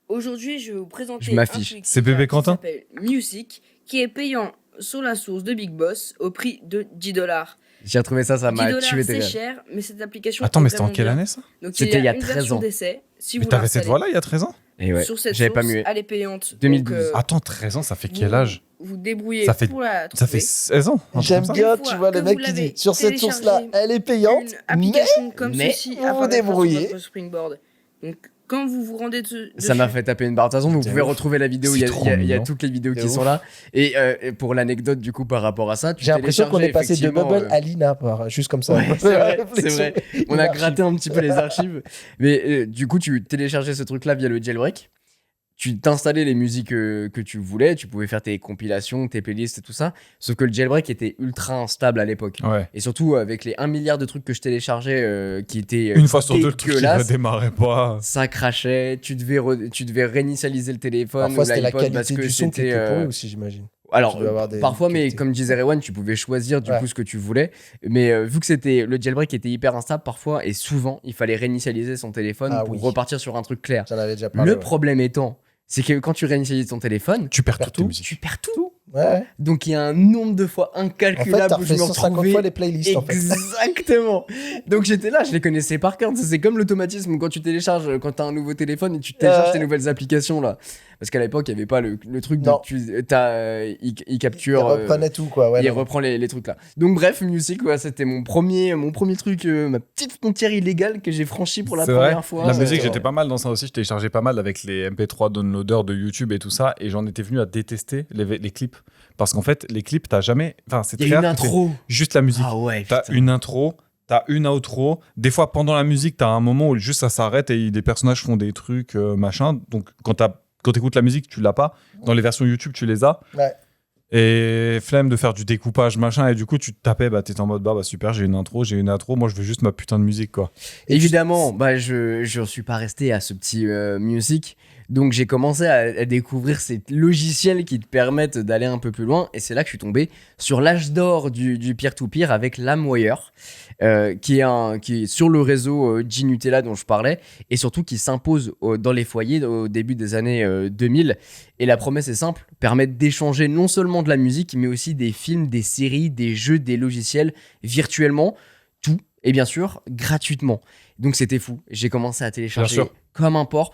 Aujourd'hui, je vais vous présenter Je m'affiche. un C'est bébé qui Quentin s'appelle Music, qui est payant sur la source de Big Boss au prix de $10. J'ai retrouvé ça, ça m'a 10 tué c'est tes cher, mais cette application Attends, est mais c'était en vraiment quelle bien. année ça? Donc, C'était il y a une 13 version ans. d'essai. Si Mais vous t'avais cette l'installez voix-là il y a 13 ans? Et ouais, sur cette j'avais pas source, mué. elle est payante. 2012. Donc, Attends, 13 ans, ça fait vous- quel âge? Vous débrouillez Ça fait- pour la Ça fait trouver. 16 ans. un truc J'aime comme ça. bien, Une fois tu vois, le que mec vous qui dit, l'avez sur cette source-là, téléchargé, elle est payante, Une mais application comme mais ceci vous vous apparaîtra débrouillez. sur votre Springboard. Donc, quand vous vous rendez Ça m'a dessus, fait taper une barre. De toute façon, vous C'est pouvez ouf. retrouver la vidéo. Il y a- C'est il y, a- trop il y a mignon. toutes les vidéos C'est qui ouf. sont là. Et pour l'anecdote, du coup, par rapport à ça, tu j'ai l'impression qu'on est téléchargeais passé de effectivement, Bubble à Lina, juste comme ça. Ouais, c'est vrai, c'est Réflexion. vrai. On a gratté un petit peu les archives. Mais du coup, tu téléchargeais ce truc-là via le jailbreak. Tu t'installais les musiques que tu voulais. Tu pouvais faire tes compilations, tes playlists et tout ça. Sauf que le jailbreak était ultra instable à l'époque. Ouais. Et surtout, avec les 1 milliard de trucs que je téléchargeais qui étaient Une fois sur deux, le truc il dégueulasses, redémarrait pas. ça crachait. Tu devais réinitialiser le téléphone Parfois, ou c'était la l'iPod parce qualité que du son qui c'était. était pourrie aussi, j'imagine. Alors, Tu dois avoir des parfois, mais qualités. comme disait Rewan, tu pouvais choisir du Ouais. coup ce que tu voulais. Mais vu que c'était le jailbreak était hyper instable, parfois et souvent, il fallait réinitialiser son téléphone Ah pour oui. repartir sur un truc clair. J'en avais déjà parlé. Le ouais. problème étant, c'est que quand tu réinitialises ton téléphone, Tu perds perds toutes tes tout. musiques. tu perds tout. Ouais. Donc il y a un nombre de fois En fait, incalculable t'as où je refait me 150 retrouvais. fois les playlists, en fait. Exactement. Donc j'étais là, je les connaissais par cœur. C'est comme l'automatisme quand tu télécharges, quand t'as un nouveau téléphone et tu télécharges tes nouvelles applications là. Parce qu'à l'époque, il n'y avait pas le truc de Non. il Il capture. reprenait tout, quoi. Ouais, il non. reprend les trucs là. Donc bref, Music, ouais, c'était mon premier truc, ma petite frontière illégale que j'ai franchie pour la C'est vrai. première fois. La Ouais. musique, j'étais pas mal dans ça aussi. Je téléchargeais pas mal avec les MP3 downloaders de YouTube et tout ça. Et j'en étais venu à détester les clips. Parce qu'en fait, les clips, t'as jamais. Enfin, c'est Il très y a une rare que t'aies intro. juste la musique. Ah ouais. T'as putain. une intro, t'as une outro. Des fois, pendant la musique, t'as un moment où juste ça s'arrête et des personnages font des trucs, machin. Donc, quand t'écoutes la musique, tu l'as pas. Dans les versions YouTube, tu les as. Ouais. Et flemme de faire du découpage, machin. Et du coup, tu te tapais, t'étais en mode, bah super, j'ai une intro, j'ai une outro. Moi, je veux juste ma putain de musique, quoi. Évidemment, je suis pas resté à ce petit music. Donc j'ai commencé à découvrir ces logiciels qui te permettent d'aller un peu plus loin. Et c'est là que je suis tombé sur l'âge d'or du peer-to-peer avec LimeWire, qui est sur le réseau Gnutella dont je parlais, et surtout qui s'impose dans les foyers au début des années 2000. Et la promesse est simple, permettre d'échanger non seulement de la musique, mais aussi des films, des séries, des jeux, des logiciels virtuellement. Tout et bien sûr gratuitement. Donc c'était fou. J'ai commencé à télécharger Bien sûr. comme un porc.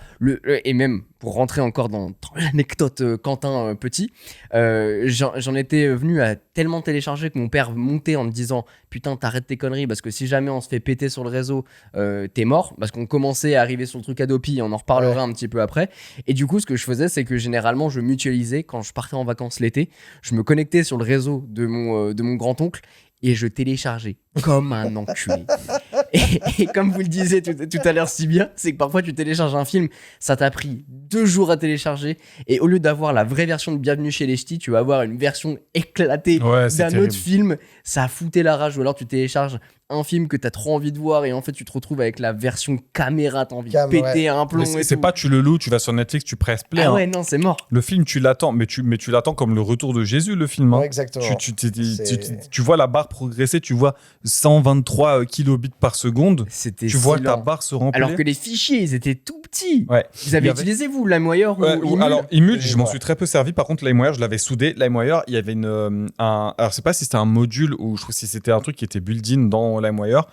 Et même pour rentrer encore dans l'anecdote Quentin Petit, j'en étais venu à tellement télécharger que mon père montait en me disant putain t'arrêtes tes conneries parce que si jamais on se fait péter sur le réseau t'es mort, parce qu'on commençait à arriver sur le truc Adopi, on en reparlera un petit peu après. Et du coup ce que je faisais c'est que généralement je mutualisais quand je partais en vacances l'été, je me connectais sur le réseau de mon grand-oncle et je téléchargeais comme un enculé. Et comme vous le disiez tout à l'heure si bien, c'est que parfois tu télécharges un film, ça t'a pris 2 jours à télécharger, et au lieu d'avoir la vraie version de Bienvenue chez les Ch'tis, tu vas avoir une version éclatée Ouais, c'est d'un terrible. autre film. Ça a fouté la rage. Ou alors tu télécharges un film que t'as trop envie de voir et en fait tu te retrouves avec la version caméra, t'as envie de péter un plomb Mais et c'est tout. pas tu le loues, tu vas sur Netflix, tu presses play. Ah hein. ouais, non, c'est mort. Le film, tu l'attends, mais tu l'attends comme le retour de Jésus, le film. hein. Ouais, exactement. Tu vois la barre progresser, tu vois 123 kilobits par seconde, C'était tu vois si ta lent. barre se remplir. Alors que les fichiers, ils étaient tout petits. Ouais. Vous avez Il y avait- utilisé, vous, LimeWire ou Ouais, Emule? alors, Emule, Je je m'en vois. suis très peu servi. Par contre, LimeWire, je l'avais soudé. LimeWire, il y avait alors, je sais pas si c'était un module ou je trouve si c'était un truc qui était built-in dans LimeWire.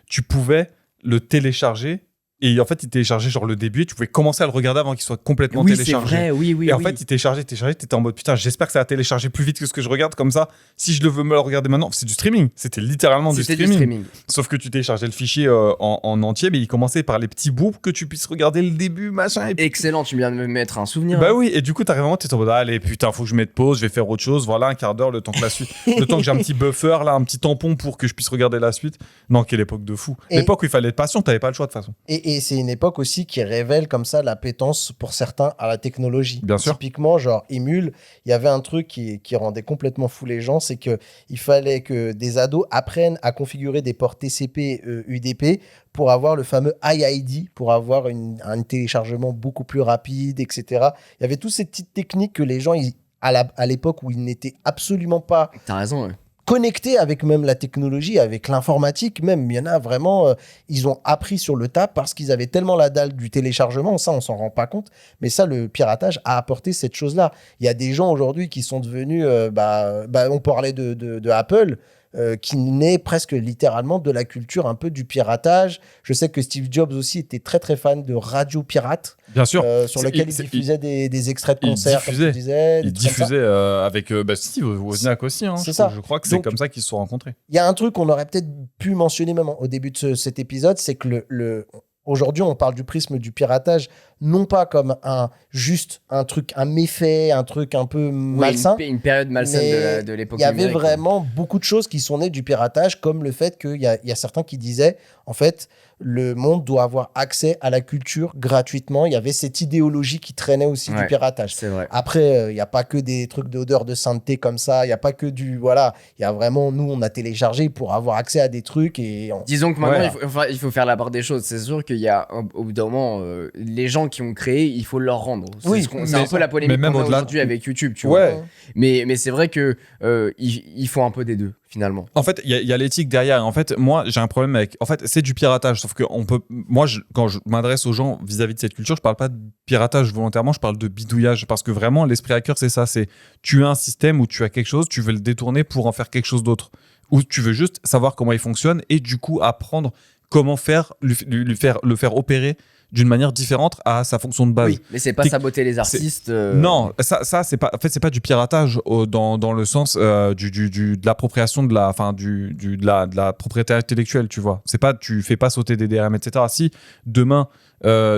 Tu pouvais le télécharger et en fait, il téléchargeait genre le début et tu pouvais commencer à le regarder avant qu'il soit complètement Oui, c'est téléchargé. vrai, oui, oui. Et en oui. fait, il téléchargeait, t'étais en mode putain, j'espère que ça va télécharger plus vite que ce que je regarde comme ça. Si je le veux me le regarder maintenant, c'est du streaming. C'était littéralement du C'était streaming. du streaming. Sauf que tu téléchargeais le fichier en entier, mais il commençait par les petits bouts pour que tu puisses regarder le début, machin. Et puis Excellent, tu viens de me mettre un souvenir. bah oui, et du coup, t'arrives vraiment, t'es en mode, allez, putain, faut que je mette pause, je vais faire autre chose. Voilà, un quart d'heure, le temps que la suite, le temps que j'ai un petit buffer, là, un petit tampon pour que je puisse regarder la suite. Non, quelle époque de fou. Et- L'époque où il fallait être patient, t'avais pas le choix de toute façon. Et c'est une époque aussi qui révèle comme ça l'appétence pour certains à la technologie. Bien sûr. Typiquement, genre Emule, il y avait un truc qui rendait complètement fou les gens, c'est que il fallait que des ados apprennent à configurer des ports TCP UDP pour avoir le fameux IID, pour avoir un téléchargement beaucoup plus rapide, etc. Il y avait toutes ces petites techniques que les gens, à l'époque où ils n'étaient absolument pas T'as raison, ouais. connectés avec même la technologie, avec l'informatique même. Il y en a vraiment, ils ont appris sur le tas parce qu'ils avaient tellement la dalle du téléchargement, ça on s'en rend pas compte, mais ça le piratage a apporté cette chose-là. Il y a des gens aujourd'hui qui sont devenus, on parlait de Apple, qui naît presque littéralement de la culture un peu du piratage. Je sais que Steve Jobs aussi était très très fan de radio pirate, Bien sûr. sur C'est- lequel il c'est- diffusait des extraits de il concerts, comme diffusait. tu disais. des Il trucs comme ça. diffusait avec Steve Wozniak aussi. Hein, C'est je ça. je crois que c'est Donc- comme ça qu'ils se sont rencontrés. Il y a un truc qu'on aurait peut-être pu mentionner même au début de cet épisode, c'est que aujourd'hui, on parle du prisme du piratage, non pas comme juste un truc, un méfait, un truc un peu Oui, malsain. une période malsaine mais de l'époque il y avait numérique, vraiment beaucoup de choses qui sont nées du piratage, comme le fait qu'il y a certains qui disaient, en fait, le monde doit avoir accès à la culture gratuitement. Il y avait cette idéologie qui traînait aussi du Ouais. piratage. C'est vrai. Après, il n'y a pas que des trucs d'odeur de sainteté comme ça. Il n'y a pas que du... Voilà. Il y a vraiment... Nous, on a téléchargé pour avoir accès à des trucs et... Disons que maintenant, Ouais. il faut faire la part des choses. C'est sûr qu'il y a, au bout d'un moment, les gens qui ont créé, il faut leur rendre. Oui, C'est un peu la polémique mais même qu'on a au-delà aujourd'hui avec YouTube, tu vois. Ouais. Mais c'est vrai que il faut un peu des deux, finalement. En fait, il y a l'éthique derrière. En fait, moi, j'ai un problème avec. En fait, c'est du piratage. Sauf que on peut. Moi, quand je m'adresse aux gens vis-à-vis de cette culture, je parle pas de piratage volontairement, je parle de bidouillage. Parce que vraiment, l'esprit hacker, c'est ça. C'est tu as un système où tu as quelque chose, tu veux le détourner pour en faire quelque chose d'autre. Ou tu veux juste savoir comment il fonctionne et du coup apprendre comment faire, le faire opérer d'une manière différente à sa fonction de base. Oui, mais c'est pas T'es- saboter les artistes. Non, ça c'est pas. En fait, c'est pas du piratage dans le sens de l'appropriation de la propriété intellectuelle, tu vois. C'est pas, tu fais pas sauter des DRM, etc. Si demain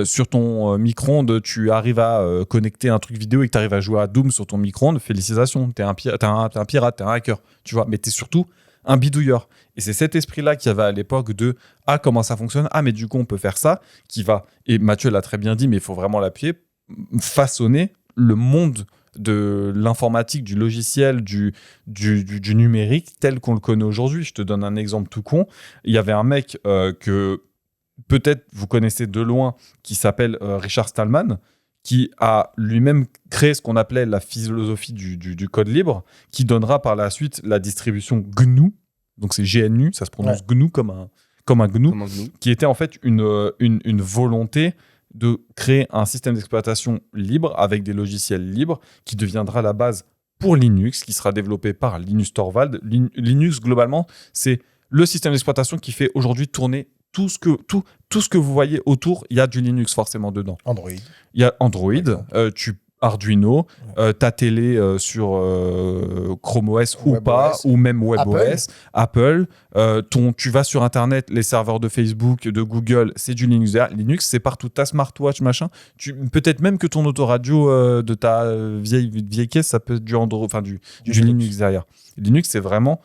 sur ton micro-ondes tu arrives à connecter un truc vidéo et que tu arrives à jouer à Doom sur ton micro-ondes, félicitations, t'es un pirate, t'es un hacker, tu vois. Mais t'es surtout un bidouilleur. Et c'est cet esprit-là qu'il y avait à l'époque de « Ah, comment ça fonctionne ? Ah, mais du coup, on peut faire ça », qui va, et Mathieu l'a très bien dit, mais il faut vraiment l'appuyer, façonner le monde de l'informatique, du logiciel, du numérique tel qu'on le connaît aujourd'hui. Je te donne un exemple tout con. Il y avait un mec que peut-être vous connaissez de loin qui s'appelle Richard Stallman, qui a lui-même créé ce qu'on appelait la philosophie du code libre, qui donnera par la suite la distribution GNU, donc c'est GNU, ça se prononce GNU comme un GNU, Comment nous qui était en fait une volonté de créer un système d'exploitation libre avec des logiciels libres qui deviendra la base pour Linux, qui sera développé par Linus Torvald. Linux, globalement, c'est le système d'exploitation qui fait aujourd'hui tourner tout ce que vous voyez autour. Il y a du Linux forcément dedans. Android. Il y a Android, Arduino, ta télé sur Chrome OS ou Web pas, OS. ou même WebOS, Apple. Tu vas sur Internet, les serveurs de Facebook, de Google, c'est du Linux. Linux, c'est partout. Ta smartwatch, machin. Peut-être même que ton autoradio de ta vieille caisse, ça peut être du Android, enfin du Linux derrière. Linux, c'est vraiment...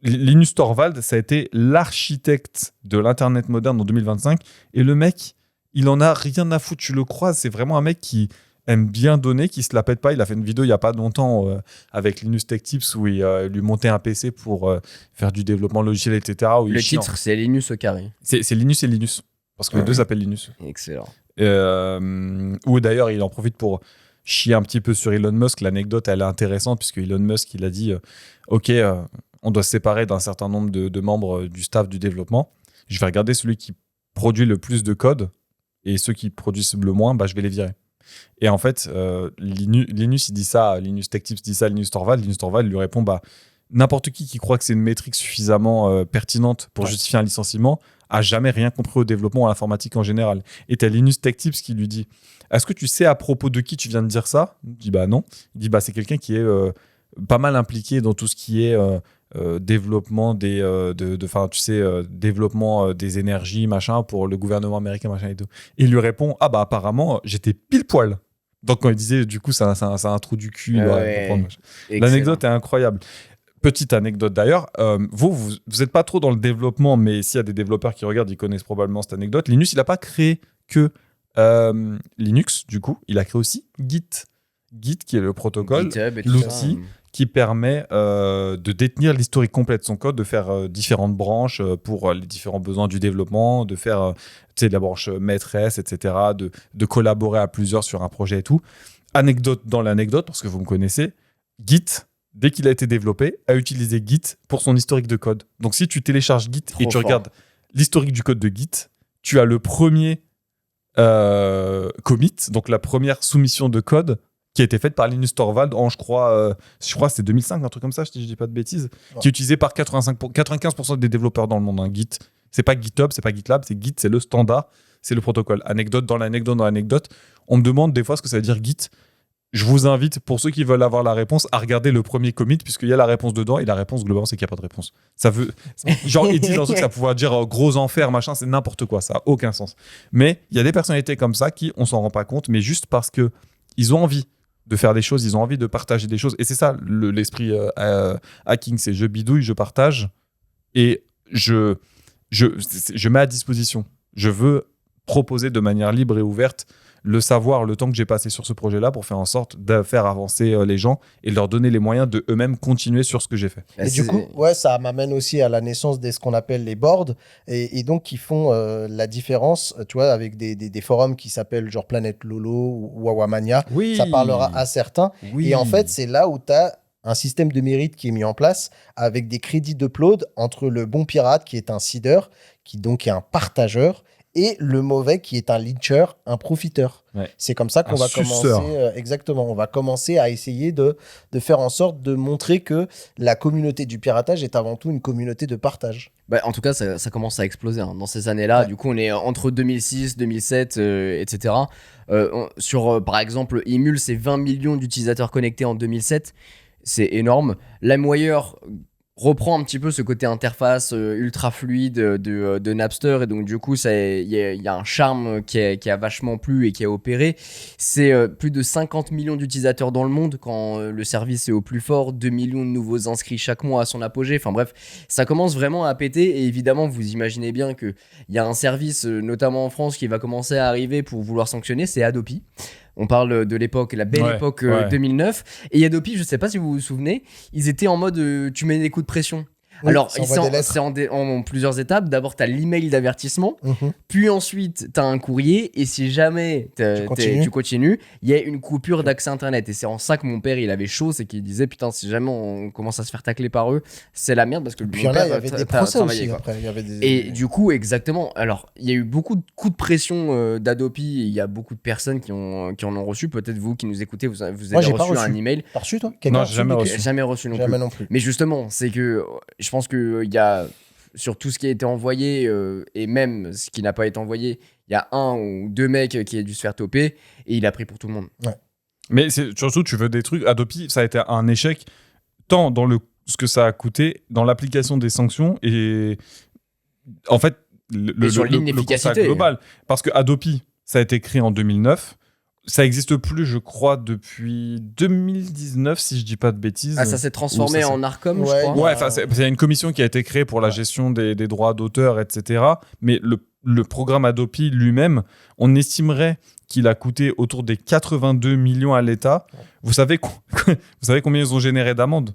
Linus Torvald, ça a été l'architecte de l'Internet moderne en 2025. Et le mec, il en a rien à foutre. Tu le croises, c'est vraiment un mec qui aime bien donner, qui se la pète pas. Il a fait une vidéo il y a pas longtemps avec Linus Tech Tips où il lui montait un PC pour faire du développement logiciel, etc. Le titre, c'est Linus au carré. C'est Linus et Linus. Parce que les deux s'appellent Linus. Excellent. Ou d'ailleurs, il en profite pour chier un petit peu sur Elon Musk. L'anecdote, elle est intéressante puisque Elon Musk, il a dit OK, on doit se séparer d'un certain nombre de membres du staff du développement. Je vais regarder celui qui produit le plus de code et ceux qui produisent le moins, je vais les virer. Et en fait, Linus, il dit ça, Linus Tech Tips dit ça à Linus Torvald. Linus Torvald lui répond n'importe qui croit que c'est une métrique suffisamment pertinente pour justifier un licenciement a jamais rien compris au développement, à l'informatique en général. Et tu as Linus Tech Tips qui lui dit est-ce que tu sais à propos de qui tu viens de dire ça? Il dit non. Il dit c'est quelqu'un qui est pas mal impliqué dans tout ce qui est développement développement des énergies machin pour le gouvernement américain machin et tout. Et il lui répond apparemment j'étais pile poil. Donc quand il disait du coup c'est un trou du cul. L'anecdote est incroyable. Petite anecdote d'ailleurs, vous êtes pas trop dans le développement, mais s'il y a des développeurs qui regardent, ils connaissent probablement cette anecdote. Linus, il a pas créé que Linux, du coup, il a créé aussi Git. Git qui est le protocole, l'outil qui permet de détenir l'historique complet de son code, de faire différentes branches pour les différents besoins du développement, de faire la branche maîtresse, etc., de collaborer à plusieurs sur un projet et tout. Anecdote dans l'anecdote, parce que vous me connaissez, Git, dès qu'il a été développé, a utilisé Git pour son historique de code. Donc si tu télécharges Git et tu regardes l'historique du code de Git, tu as le premier commit, donc la première soumission de code qui a été faite par Linus Torvald en, je crois c'est 2005, un truc comme ça, si je dis pas de bêtises, qui est utilisé par 95% des développeurs dans le monde. Git, c'est pas GitHub, c'est pas GitLab, c'est Git, c'est le standard, c'est le protocole. Anecdote dans l'anecdote, on me demande des fois ce que ça veut dire Git. Je vous invite, pour ceux qui veulent avoir la réponse, à regarder le premier commit, puisqu'il y a la réponse dedans, et la réponse, globalement, c'est qu'il n'y a pas de réponse. Ça veut... Genre, ils disent un truc, ça pourrait dire gros enfer, machin, c'est n'importe quoi, ça n'a aucun sens. Mais il y a des personnalités comme ça qui, on s'en rend pas compte, mais juste parce qu'ils ont envie de faire des choses, ils ont envie de partager des choses. Et c'est ça, l'esprit hacking, c'est je bidouille, je partage, et je mets à disposition. Je veux proposer de manière libre et ouverte le savoir, le temps que j'ai passé sur ce projet-là pour faire en sorte de faire avancer les gens et leur donner les moyens de eux-mêmes continuer sur ce que j'ai fait. Et du coup, ça m'amène aussi à la naissance de ce qu'on appelle les boards et donc qui font la différence, tu vois, avec des forums qui s'appellent genre Planète Lolo ou Wawamania. Oui. Ça parlera à certains. Oui. Et en fait, c'est là où tu as un système de mérite qui est mis en place avec des crédits d'upload entre le bon pirate qui est un seeder, qui donc est un partageur, et le mauvais qui est un leacher, un profiteur. Ouais. C'est comme ça qu'on va commencer. Exactement. On va commencer à essayer de faire en sorte de montrer que la communauté du piratage est avant tout une communauté de partage. En tout cas, ça commence à exploser dans ces années-là. Ouais. Du coup, on est entre 2006, 2007, etc. Sur, par exemple, Emule, c'est 20 millions d'utilisateurs connectés en 2007. C'est énorme. LimeWire reprend un petit peu ce côté interface ultra fluide de Napster, et donc du coup il y a un charme qui a vachement plu et qui a opéré. C'est plus de 50 millions d'utilisateurs dans le monde quand le service est au plus fort, 2 millions de nouveaux inscrits chaque mois à son apogée. Enfin bref, ça commence vraiment à péter, et évidemment vous imaginez bien qu'il y a un service notamment en France qui va commencer à arriver pour vouloir sanctionner, c'est Adopi. On parle de l'époque, la belle époque 2009. Et Adopi, je sais pas si vous vous souvenez, ils étaient en mode tu mets des coups de pression. Oui, alors, c'est en plusieurs étapes. D'abord, tu as l'email d'avertissement, puis ensuite, tu as un courrier, et si jamais tu continues, il y a une coupure d'accès Internet. Et c'est en ça que mon père, il avait chaud, c'est qu'il disait, putain, si jamais on commence à se faire tacler par eux, c'est la merde, parce que puis mon père, il y avait des procès aussi, après. Et du coup, exactement. Alors, il y a eu beaucoup de coups de pression d'Adopi, il y a beaucoup de personnes qui en ont reçu. Peut-être vous qui nous écoutez, vous avez reçu un email. T'as reçu, toi? Non, j'ai jamais reçu. Jamais reçu non plus. Mais justement, c'est que je pense qu'il y a sur tout ce qui a été envoyé et même ce qui n'a pas été envoyé, il y a 1 ou 2 mecs qui a dû se faire toper et il a pris pour tout le monde. Mais surtout, tu veux des trucs. Adopi, ça a été un échec tant dans ce que ça a coûté, dans l'application des sanctions et en fait, sur le l'inefficacité constat global. Parce que Adopi, ça a été créé en 2009. Ça n'existe plus, je crois, depuis 2019, si je dis pas de bêtises. Ah, ça s'est transformé en Arcom, je Ouais, crois. Ouais, enfin, il y a une commission qui a été créée pour la gestion des droits d'auteur, etc. Mais le programme Adopi lui-même, on estimerait qu'il a coûté autour des 82 millions à l'État. Vous savez combien ils ont généré d'amendes ?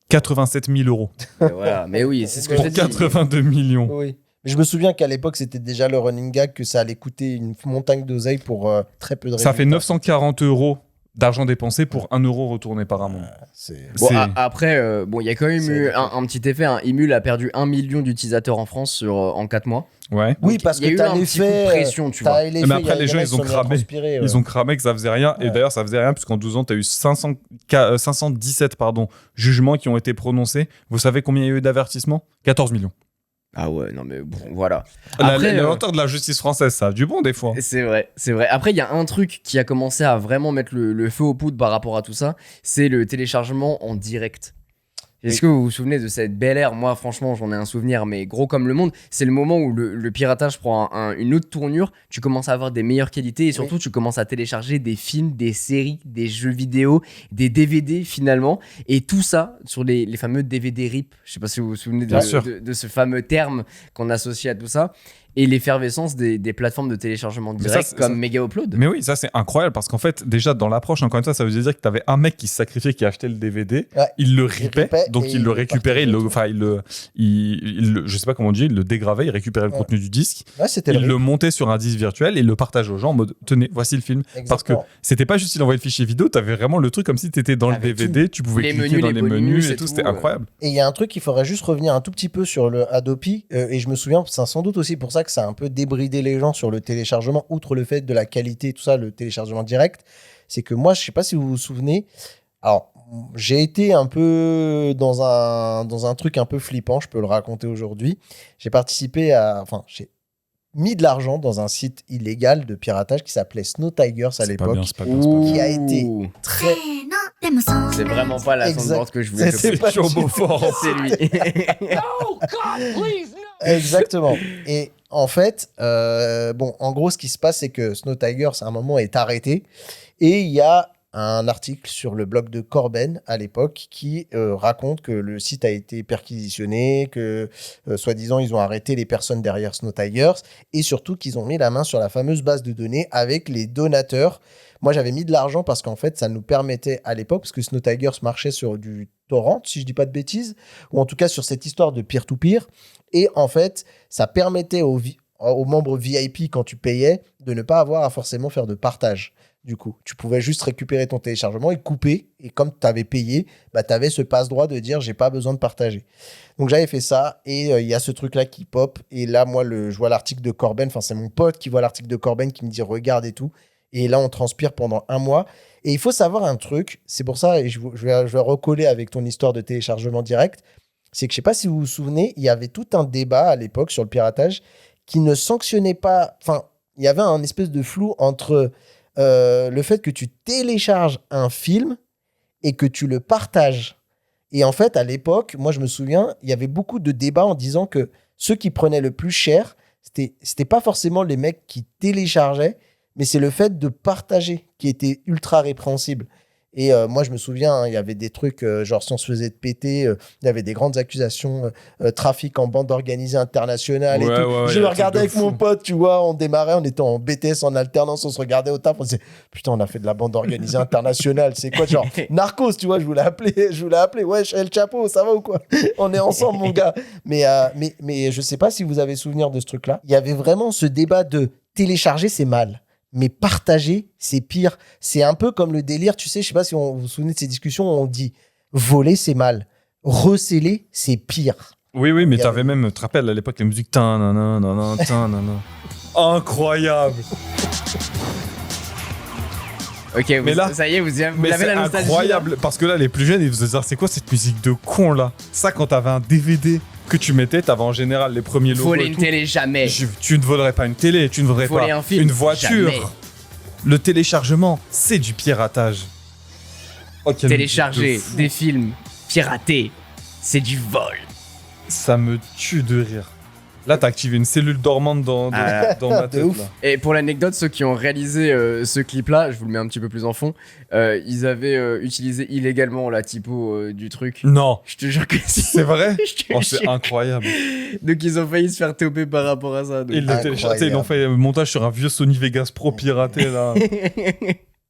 87 000 euros. Et voilà. Mais oui, c'est ce que Pour j'ai dit. 82 millions. Oui. Mais je me souviens qu'à l'époque, c'était déjà le running gag que ça allait coûter une montagne d'oseille pour très peu de Ça fait résultats. 940 euros d'argent dépensé pour 1 euro retourné par amende. C'est- Bon, après, il y a quand même C'est eu ridicule. un petit effet. Emule a perdu 1 million d'utilisateurs en France en 4 mois. Ouais. Oui, Donc, parce il y a que eu t'as un petit coup de l'effet. pression, tu vois. l'effet, Mais après, il y a les gens, mecs ils ont qui sont mis à cramé. transpirer, Ils ont cramé que ça faisait rien. Et Ouais. d'ailleurs, ça faisait rien puisqu'en 12 ans, tu as eu 517 jugements qui ont été prononcés. Vous savez combien il y a eu d'avertissements ? 14 millions. Ah ouais, non mais bon, voilà. La Après, lenteur de la justice française, ça a du bon des fois. C'est vrai, c'est vrai. Après, il y a un truc qui a commencé à vraiment mettre le feu aux poudres par rapport à tout ça, c'est le téléchargement en direct. Est-ce que vous vous souvenez de cette belle ère ? Moi, franchement, j'en ai un souvenir, mais gros comme le monde. C'est le moment où le piratage prend une autre tournure. Tu commences à avoir des meilleures qualités et surtout, tu commences à télécharger des films, des séries, des jeux vidéo, des DVD finalement. Et tout ça sur les fameux DVD RIP. Je sais pas si vous vous souvenez Bien sûr. de ce fameux terme qu'on associe à tout ça. Et l'effervescence des plateformes de téléchargement Mais ça, direct c'est- comme ça- Mega Upload. Mais oui, ça c'est incroyable parce qu'en fait, déjà dans l'approche, encore une fois, ça veut dire que tu avais un mec qui se sacrifiait, qui achetait le DVD, Ouais. il le ripait ripait, donc et il le il récupérait, partageait je sais pas comment on dit, il le dégravait, il récupérait le Ouais. contenu du disque, Ouais, c'était il le le montait sur un disque virtuel et il le partageait aux gens en mode tenez, voici le film. Parce que Exactement. c'était pas juste il envoyait le fichier vidéo, t'avais vraiment le truc comme si t'étais dans le Avec DVD, tu pouvais Les cliquer menus, dans les les bonus menus et et tout, tout, c'était incroyable. Et il y a un truc qu'il faudrait juste revenir un tout petit peu sur le Adopi, et je me souviens, c'est sans doute aussi pour ça que ça a un peu débridé les gens sur le téléchargement, outre le fait de la qualité, tout ça, le téléchargement direct, c'est que moi, je sais pas si vous vous souvenez, alors j'ai été un peu dans un truc un peu flippant, je peux le raconter aujourd'hui. J'ai j'ai mis de l'argent dans un site illégal de piratage qui s'appelait Snow Tigers à C'est pas l'époque. bien, c'est pas bien, c'est pas bien. Qui a été Ouh. Très C'est vraiment pas la Exact. soundboard que je voulais C'est choper. pas- Turbo fort. C'est lui. Exactement. Et en fait, en gros, ce qui se passe, c'est que Snow Tigers, à un moment, est arrêté. Et il y a un article sur le blog de Corben, à l'époque, qui raconte que le site a été perquisitionné, que, soi-disant, ils ont arrêté les personnes derrière Snow Tigers, et surtout qu'ils ont mis la main sur la fameuse base de données avec les donateurs. Moi, j'avais mis de l'argent parce qu'en fait, ça nous permettait, à l'époque, parce que Snow Tigers marchait sur du torrent, si je dis pas de bêtises, ou en tout cas sur cette histoire de peer-to-peer. Et en fait, ça permettait aux membres VIP, quand tu payais, de ne pas avoir à forcément faire de partage. Du coup, tu pouvais juste récupérer ton téléchargement et couper. Et comme tu avais payé, tu avais ce passe-droit de dire j'ai pas besoin de partager. Donc j'avais fait ça et il y a ce truc-là qui pop. Et là, moi, je vois l'article de Corben. Enfin, c'est mon pote qui voit l'article de Corben qui me dit regarde et tout. Et là, on transpire pendant 1 mois. Et il faut savoir un truc. C'est pour ça, et je vais recoller avec ton histoire de téléchargement direct. C'est que je sais pas si vous vous souvenez, il y avait tout un débat à l'époque sur le piratage qui ne sanctionnait pas. Enfin, il y avait un espèce de flou entre le fait que tu télécharges un film et que tu le partages. Et en fait, à l'époque, moi, je me souviens, il y avait beaucoup de débats en disant que ceux qui prenaient le plus cher, c'était pas forcément les mecs qui téléchargeaient, mais c'est le fait de partager qui était ultra répréhensible. Et moi, je me souviens, il y avait des trucs, genre si on se faisait péter, il y avait des grandes accusations, trafic en bande organisée internationale et Ouais, tout. ouais, ouais, Je y a le un regardais truc avec de mon fou. pote, tu vois, on démarrait, on était en BTS en alternance, on se regardait au taf, on se disait, putain, on a fait de la bande organisée internationale, c'est quoi, genre, Narcos, tu vois, je voulais appeler, ouais, El Chapo, ça va ou quoi? On est ensemble, mon gars. Mais je sais pas si vous avez souvenir de ce truc-là. Il y avait vraiment ce débat de télécharger, c'est mal. Mais partager, c'est pire. C'est un peu comme le délire, tu sais, je sais pas si vous vous souvenez de ces discussions où on dit voler, c'est mal. Receler, c'est pire. Oui, mais Il y t'avais avait- même, tu te rappelles à l'époque, les musiques. Incroyable! Ok, Mais là- ça y est, vous Mais l'avez c'est la nostalgie. incroyable parce que là, les plus jeunes, ils faisaient dire c'est quoi cette musique de con là? Ça, quand t'avais un DVD que tu mettais, t'avais en général les premiers logos. Voler et une tout. télé, jamais. Tu ne volerais pas une télé, tu ne volerais Voler pas un film, une voiture. jamais. Le téléchargement, c'est du piratage. Oh, quel Télécharger de fou. des films piratés, c'est du vol. Ça me tue de rire. Là, t'as activé une cellule dormante dans ma De tête. ouf. Là. Et pour l'anecdote, ceux qui ont réalisé ce clip-là, je vous le mets un petit peu plus en fond, ils avaient utilisé illégalement la typo du truc. Non, Je te jure que si. c'est vrai. Je te Oh, c'est jure. incroyable. Donc ils ont failli se faire TOP par rapport à ça. donc. Ils l'ont Incroyable. téléchargé, ils ont fait un montage sur un vieux Sony Vegas Pro piraté là.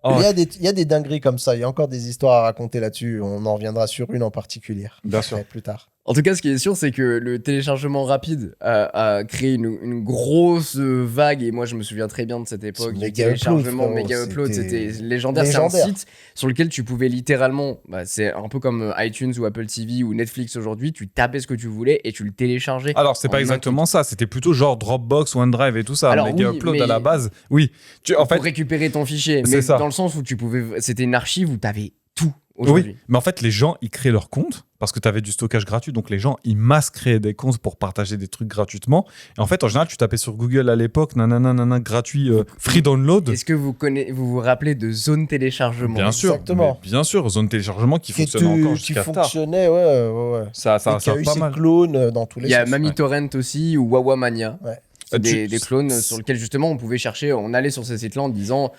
Oh, Il y a des dingueries comme ça. Il y a encore des histoires à raconter là-dessus. On en reviendra sur une en particulier. Bien sûr. Plus tard. En tout cas, ce qui est sûr, c'est que le téléchargement rapide a créé une grosse vague. Et moi, je me souviens très bien de cette époque. C'est Du Mega téléchargement, Upload, méga frérot, upload, c'était c'était légendaire. C'est un légendaire. site sur lequel tu pouvais littéralement, c'est un peu comme iTunes ou Apple TV ou Netflix aujourd'hui, tu tapais ce que tu voulais et tu le téléchargeais. Alors, c'est En pas un exactement ça, c'était plutôt genre Dropbox, OneDrive et tout ça. Alors, Mega oui, Upload mais- à la base. Oui. En pour fait, récupérer ton fichier. C'est Mais ça. dans le sens où tu pouvais, c'était une archive où tu avais tout oui. aujourd'hui. Mais en fait, les gens, ils créaient leur compte parce que tu avais du stockage gratuit. Donc, les gens, ils massent créaient des comptes pour partager des trucs gratuitement. Et en fait, en général, tu tapais sur Google à l'époque, nanana, gratuit, free download. Est-ce que vous vous rappelez de zone téléchargement? Bien sûr. Exactement. Mais bien sûr, zone téléchargement qui fonctionne encore Qui jusqu'à tard. fonctionnait, ouais. Ça Et qui a eu pas ses mal. clones dans tous les Il y a sens. Mamie Torrent aussi ou Wawa Mania. Ouais. C'est Tu- des clones sur lesquels justement on pouvait chercher, on allait sur ces sites-là en disant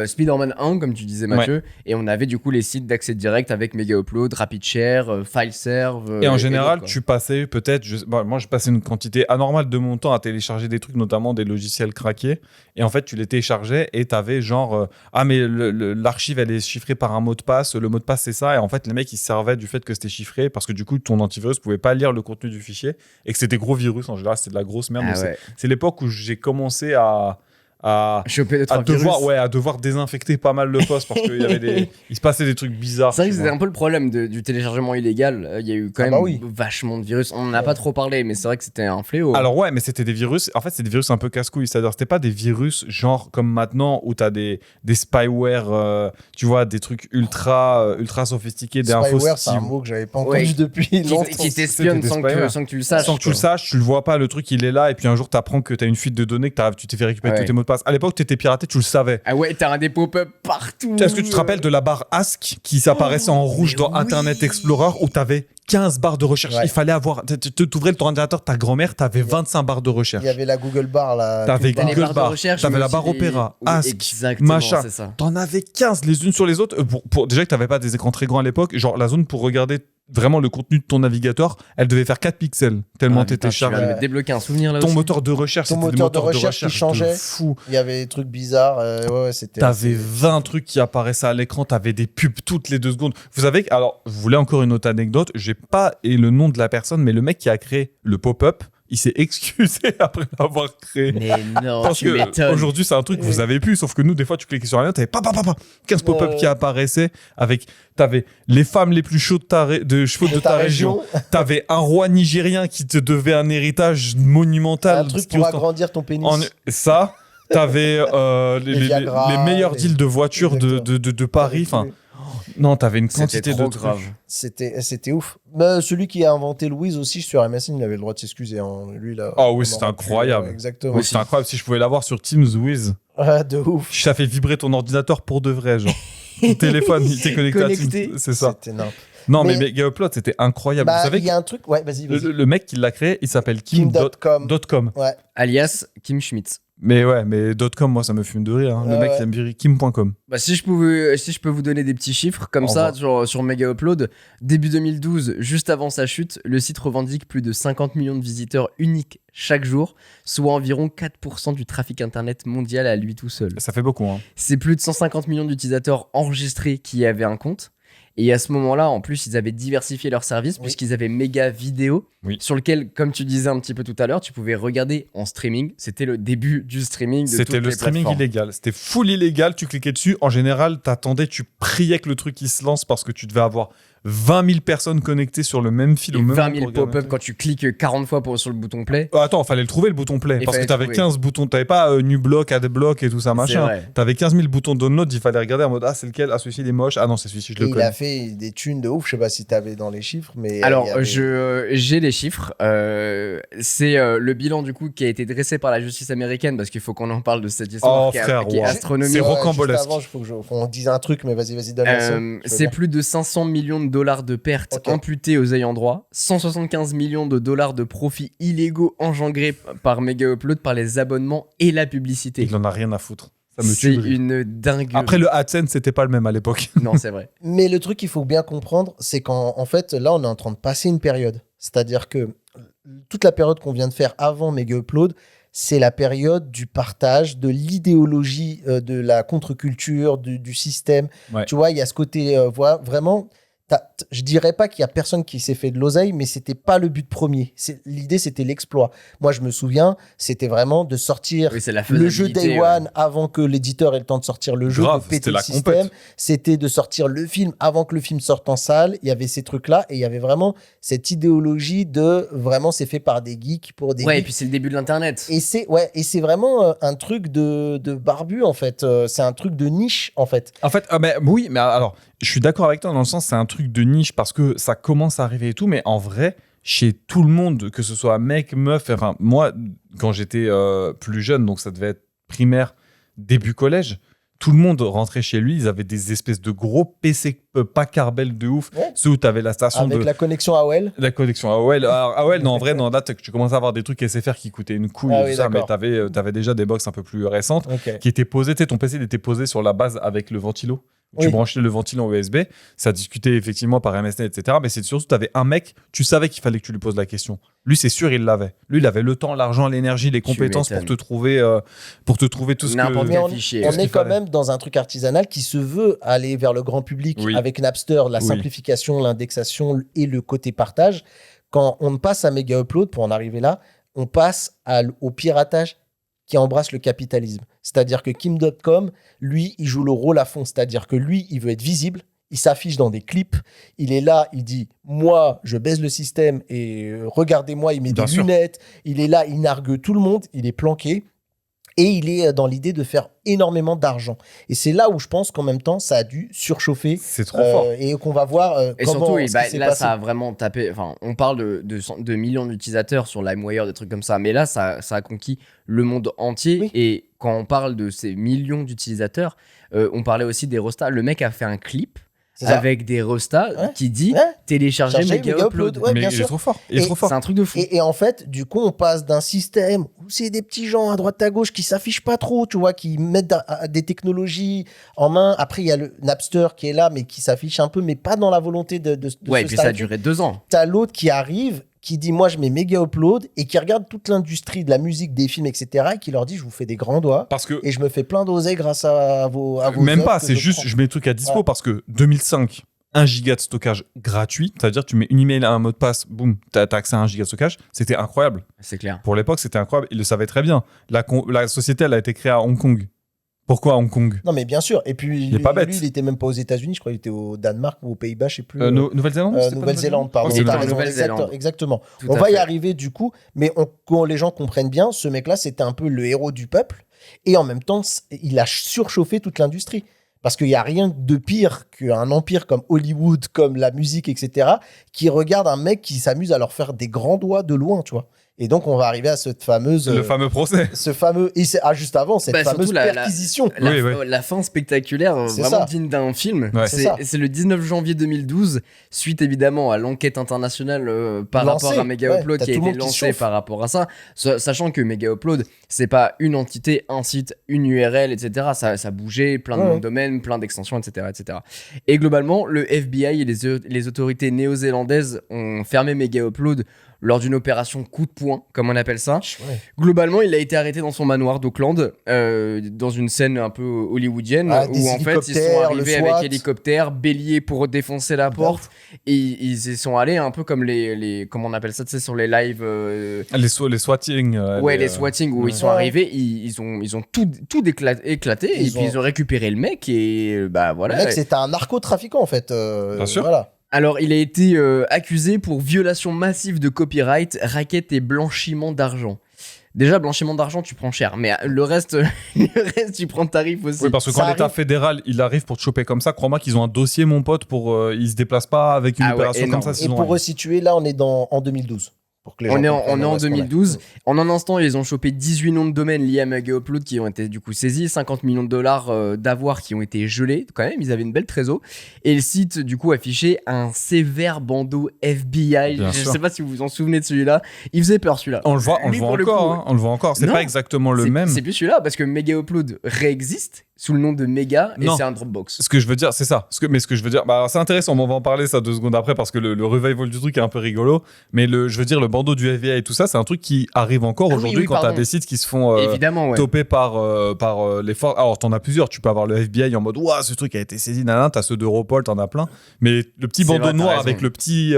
Spider-Man 1 comme tu disais Mathieu, et on avait du coup les sites d'accès direct avec Mega Upload, Rapid Share, FileServe. Et en général, d'autres, quoi. tu passais peut-être, moi je passais une quantité anormale de mon temps à télécharger des trucs, notamment des logiciels craqués. Et en fait, tu les téléchargeais et t'avais genre, ah mais l'archive elle est chiffrée par un mot de passe, le mot de passe c'est ça. Et en fait, les mecs ils se servaient du fait que c'était chiffré parce que du coup, ton antivirus pouvait pas lire le contenu du fichier et que c'était gros virus. En général, c'était de la grosse merde. Ah Donc, ouais. c'est l'époque où j'ai commencé à Choper deux, trois virus. à devoir désinfecter pas mal le poste parce qu'il y avait il se passait des trucs bizarres. C'est vrai que tu c'était vois. un peu le problème du téléchargement illégal. Il y a eu quand Ah même bah oui. vachement de virus. On n'en a pas trop parlé, mais c'est vrai que c'était un fléau. Alors ouais, mais c'était des virus. En fait, c'est des virus un peu casse-couilles. C'est-à-dire, c'était pas des virus genre comme maintenant où t'as des spyware, tu vois, des trucs ultra sophistiqués, des infos Spyware, c'est un mot que j'avais pas entendu Ouais. depuis longtemps. qui t'espionne C'était des sans spyware. que tu le saches. sans que tu le saches, tu le vois pas, le truc il est là, et puis un jour t'apprends que t'as une fuite de données, que tu t'es fait récupérer Ouais. tous tes mots de passe. À l'époque, t'étais piraté, tu le savais. Ah ouais, t'as des pop-up partout. Est-ce que tu te rappelles de la barre ASK qui s'apparaissait en rouge mais dans oui. Internet Explorer où t'avais 15 barres de recherche? Ouais. Il fallait avoir. T'ouvrais ton ordinateur, ta grand-mère, t'avais 25 barres de recherche. Il y avait la Google Bar là. T'avais T'as les Google barres de Bar, recherche, t'avais mais la aussi barre Opéra, Oui, Ask, exactement, machin. c'est ça. T'en avais 15 les unes sur les autres. Déjà que t'avais pas des écrans très grands à l'époque, genre la zone pour regarder vraiment le contenu de ton navigateur, elle devait faire 4 pixels tellement Ah, t'étais putain, tu viens chargé. de me débloquer un souvenir là Ton aussi. moteur de recherche, Ton c'était des moteur de moteurs recherche qui changeait. de fou. Il y avait des trucs bizarres. Ouais, c'était. T'avais 20 trucs qui apparaissaient à l'écran, t'avais des pubs toutes les 2 secondes. Vous savez, alors, vous voulez encore une autre anecdote? J'ai pas et le nom de la personne, mais le mec qui a créé le pop-up, il s'est excusé après l'avoir créé. Mais non, Parce tu que m'étonnes. aujourd'hui, c'est un truc que vous avez pu, sauf que nous, des fois, tu cliquais sur un lien, t'avais 15 pop-up qui apparaissaient avec, t'avais les femmes les plus chaudes de chevaux de ta région, t'avais un roi nigérien qui te devait un héritage monumental. Un truc pour agrandir ton pénis. Ça, t'avais les Viagra, les meilleurs les- deals de voitures de Paris. Enfin, non, t'avais une C'était quantité trop de grave. trucs. C'était ouf. Mais celui qui a inventé Louise aussi sur MSN, il avait le droit de s'excuser. Hein. Lui, là, Ah oui, on c'était aurait pu, incroyable. exactement. Oui, c'était incroyable. Si je pouvais l'avoir sur Teams Wiz, Ouais, de ouf. ça fait vibrer ton ordinateur pour de vrai, genre. Ton téléphone, il était connecté à Connecté. Teams. C'est ça. C'était nimp. Non, mais Mais- Mega Upload, c'était incroyable. Bah, Vous savez il y a un truc. Ouais, vas-y, que vas-y. le mec qui l'a créé, il s'appelle Kim.com. Kim.com. Ouais. Alias Kim Schmitz. Mais ouais, mais .com, moi, ça me fume de rire. Hein. Le Ouais, mec, ouais. il aime virer Kim.com. Bah, si je peux vous donner des petits chiffres comme Au ça revoir. sur Mega Upload, début 2012, juste avant sa chute, le site revendique plus de 50 millions de visiteurs uniques chaque jour, soit environ 4% du trafic internet mondial à lui tout seul. Ça fait beaucoup, hein. C'est plus de 150 millions d'utilisateurs enregistrés qui avaient un compte. Et à ce moment-là, en plus, ils avaient diversifié leurs services Oui. puisqu'ils avaient Méga Vidéo, Oui. sur lequel, comme tu disais un petit peu tout à l'heure, tu pouvais regarder en streaming. C'était le début du streaming. De C'était toutes le les streaming plateformes. illégal. C'était full illégal. Tu cliquais dessus. En général, t'attendais, tu priais que le truc il se lance parce que tu devais avoir 20 000 personnes connectées sur le même fil Et au même 20 moment 000 pour regarder pop-up un quand tu cliques 40 fois sur le bouton play. Attends, fallait le trouver le bouton play. Il Parce que fallait t'avais trouver. 15 boutons. T'avais pas new block, add block et tout ça, C'est machin. vrai. T'avais 15 000 boutons de download. Il fallait regarder en mode ah, c'est lequel? Ah, celui-ci il est moche. Ah non, c'est celui-ci, je Et le il connais. a fait des thunes de ouf. Je sais pas si t'avais dans les chiffres, mais. Alors, il y avait- j'ai les chiffres. C'est le bilan du coup qui a été dressé par la justice américaine parce qu'il faut qu'on en parle de cette histoire Oh, frère, qui est wow. astronomique. C'est Ouais, rocambolesque. juste avant, il faut qu'on dise un truc, mais vas-y, donne la somme. Je veux C'est bien. plus de 500 millions de dollars de pertes Ok. imputées aux ayants droit, 175 millions de dollars de profits illégaux engendrés par Mega Upload par les abonnements et la publicité. Il en a rien à foutre. Ça me C'est tue. de rire. une dinguerie. Après, le AdSense, c'était pas le même à l'époque. Non, c'est vrai. Mais le truc qu'il faut bien comprendre, c'est qu'en fait, là, on est en train de passer une période. C'est-à-dire que toute la période qu'on vient de faire avant Mega Upload, c'est la période du partage, de l'idéologie, de la contre-culture, du système. Ouais. Tu vois, il y a ce côté, vraiment. Je dirais pas qu'il y a personne qui s'est fait de l'oseille, mais c'était pas le but premier. L'idée, c'était l'exploit. Moi, je me souviens, c'était vraiment de sortir Oui, c'est la le jeu faisabilité, Day One avant que l'éditeur ait le temps de sortir le jeu, Grave, de péter c'était le la système. compète. C'était de sortir le film avant que le film sorte en salle. Il y avait ces trucs-là et il y avait vraiment cette idéologie de vraiment c'est fait par des geeks pour des Ouais, et geeks. puis c'est le début de l'internet. Et c'est vraiment un truc de barbu en fait. C'est un truc de niche en fait. En fait, mais, oui, mais alors, je suis d'accord avec toi dans le sens, c'est un truc de niche parce que ça commence à arriver et tout, mais en vrai, chez tout le monde, que ce soit mec, meuf, enfin, moi, quand j'étais plus jeune, donc ça devait être primaire, début collège, tout le monde rentrait chez lui, ils avaient des espèces de gros PC Packard-Bell de ouf, Ouais. ceux où tu avais la station Avec de... la connexion AOL. La connexion AOL. AOL, non, en vrai, non, là, tu commences à avoir des trucs SFR qui coûtaient une couille Ah et oui, tout ça, mais d'accord. t'avais déjà des box un peu plus récentes Ok. qui étaient posées, tu sais, ton PC il était posé sur la base avec le ventilo. Tu Oui. branchais le ventilo en USB, ça discutait effectivement par MSN, etc. Mais c'est surtout, tu avais un mec, tu savais qu'il fallait que tu lui poses la question. Lui, c'est sûr, il l'avait. Lui, il avait le temps, l'argent, l'énergie, les compétences pour m'étonnes. te trouver tout ce N'importe que... quel Mais fichier. on qu'il est quand fallait. même dans un truc artisanal qui se veut aller vers le grand public Oui. avec Napster, la Oui. simplification, l'indexation et le côté partage. Quand on passe à Mega Upload, pour en arriver là, on passe au piratage qui embrasse le capitalisme. C'est-à-dire que Kim.com, lui, il joue le rôle à fond. C'est-à-dire que lui, il veut être visible. Il s'affiche dans des clips. Il est là, il dit « Moi, je baise le système et regardez-moi, il met Bien des sûr. lunettes. » Il est là, il nargue tout le monde. Il est planqué. Et il est dans l'idée de faire énormément d'argent. Et c'est là où je pense qu'en même temps, ça a dû surchauffer. C'est trop fort. Et qu'on va voir Et comment surtout, oui, ce bah, qui s'est là, passé. ça a vraiment tapé. Enfin, on parle de millions d'utilisateurs sur LimeWire, des trucs comme ça. Mais là, ça a conquis le monde entier. Oui. Et quand on parle de ces millions d'utilisateurs, on parlait aussi des restas. Le mec a fait un clip C'est ça. avec des restas Ouais. qui dit Ouais. télécharger Charger Mega Mega Upload. Upload, ouais, mais bien il est sûr. trop fort. Il est Et trop fort. C'est un truc de fou. Et en fait, du coup, on passe d'un système où c'est des petits gens à droite à gauche qui s'affichent pas trop, tu vois, qui mettent des technologies en main. Après, il y a le Napster qui est là, mais qui s'affiche un peu, mais pas dans la volonté de Ouais, se et puis ça a starifier. duré 2 ans. T'as l'autre qui arrive, qui dit moi je mets Mega Upload et qui regarde toute l'industrie de la musique, des films, etc. et qui leur dit je vous fais des grands doigts Parce que et je me fais plein d'oseilles grâce à vos même œuvres pas, que c'est juste, prends. je mets le truc à dispo Voilà. parce que 2005, 1 giga de stockage gratuit, c'est-à-dire tu mets une email à un mot de passe, boum, t'as accès à 1 giga de stockage, c'était incroyable. C'est clair. Pour l'époque, c'était incroyable, ils le savaient très bien. La société, elle a été créée à Hong Kong. Pourquoi à Hong Kong? Non mais bien sûr. Et puis Il est pas bête. lui, il était même pas aux États-Unis, je crois, il était au Danemark ou aux Pays-Bas, je sais plus. Nouvelle-Zélande c'était pas Nouvelle-Zélande, pardon. Ok, c'est T'as dans raison, Nouvelle-Zélande. exactement. Tout On à va y fait. arriver du coup, mais qu'on les gens comprennent bien, ce mec-là, c'était un peu le héros du peuple, et en même temps, il a surchauffé toute l'industrie. Parce qu'il n'y a rien de pire qu'un empire comme Hollywood, comme la musique, etc., qui regarde un mec qui s'amuse à leur faire des grands doigts de loin, tu vois. Et donc, on va arriver à cette fameuse... Le fameux procès. ce fameux... Et juste avant, cette Bah, fameuse surtout la- perquisition. La fin spectaculaire, C'est vraiment ça. digne d'un film. Ouais. C'est ça. C'est le 19 janvier 2012, suite évidemment à l'enquête internationale par Lancée, rapport à Mega ouais, Upload t'as qui a tout le été monde qui se lancée chauffe. par rapport à ça. Sachant que Mega Upload, c'est pas une entité, un site, une URL, etc. Ça bougeait, plein de Ouais. noms de domaines, plein d'extensions, etc., etc. Et globalement, le FBI et les autorités néo-zélandaises ont fermé Mega Upload lors d'une opération coup de poing, comme on appelle ça. Ouais. Globalement, il a été arrêté dans son manoir d'Auckland, dans une scène un peu hollywoodienne, Ah, des où en fait ils sont hélicoptères, arrivés le SWAT. avec hélicoptère, bélier pour défoncer la porte, et ils y sont allés un peu comme les comment on appelle ça, tu sais, sur les lives. Les swatting. Ouais, les swatting où ouais. ils sont Ouais. arrivés, ils ont tout éclaté, et puis ils ont récupéré le mec, et bah voilà. Le mec, c'était un narcotrafiquant, en fait. Bien sûr. Voilà. Alors, il a été accusé pour violation massive de copyright, racket et blanchiment d'argent. Déjà, blanchiment d'argent, tu prends cher, mais le reste, tu prends tarif aussi. Oui, parce que Ça quand l'État arrive. fédéral, il arrive pour te choper comme ça, crois-moi qu'ils ont un dossier, mon pote, pour. Ils se déplacent pas avec une Ah ouais, opération comme énorme. ça. Et s'ils ont pour rien. resituer, là, on est en 2012. Pour que les gens On est comprennent en où est-ce qu'on est. 2012. En un instant, ils ont chopé 18 noms de domaines liés à Mega Upload qui ont été du coup saisis, 50 millions de dollars d'avoirs qui ont été gelés. Quand même, ils avaient une belle trésor. Et le site, du coup, affichait un sévère bandeau FBI. Bien Je sûr. sais pas si vous vous en souvenez de celui-là. Il faisait peur celui-là. On le voit Lui, pour le encore. coup, Hein, on le voit encore. C'est Non, pas exactement le c'est- même. C'est plus celui-là parce que Mega Upload réexiste sous le nom de Mega et Non. c'est un Dropbox. Ce que je veux dire, c'est ça. Mais ce que je veux dire, bah, c'est intéressant, mais on va en parler ça 2 secondes après parce que le revival du truc est un peu rigolo. Mais je veux dire, le bandeau du FBI et tout ça, c'est un truc qui arrive encore Ah oui, aujourd'hui oui, quand t'as pardon. des sites qui se font Évidemment, ouais. topés par les forces. Alors, t'en as plusieurs. Tu peux avoir le FBI en mode, ouah, ce truc a été saisi, nanana. T'as ceux d'Europol, t'en as plein. Mais le petit C'est bandeau vrai, t'as noir raison. avec le petit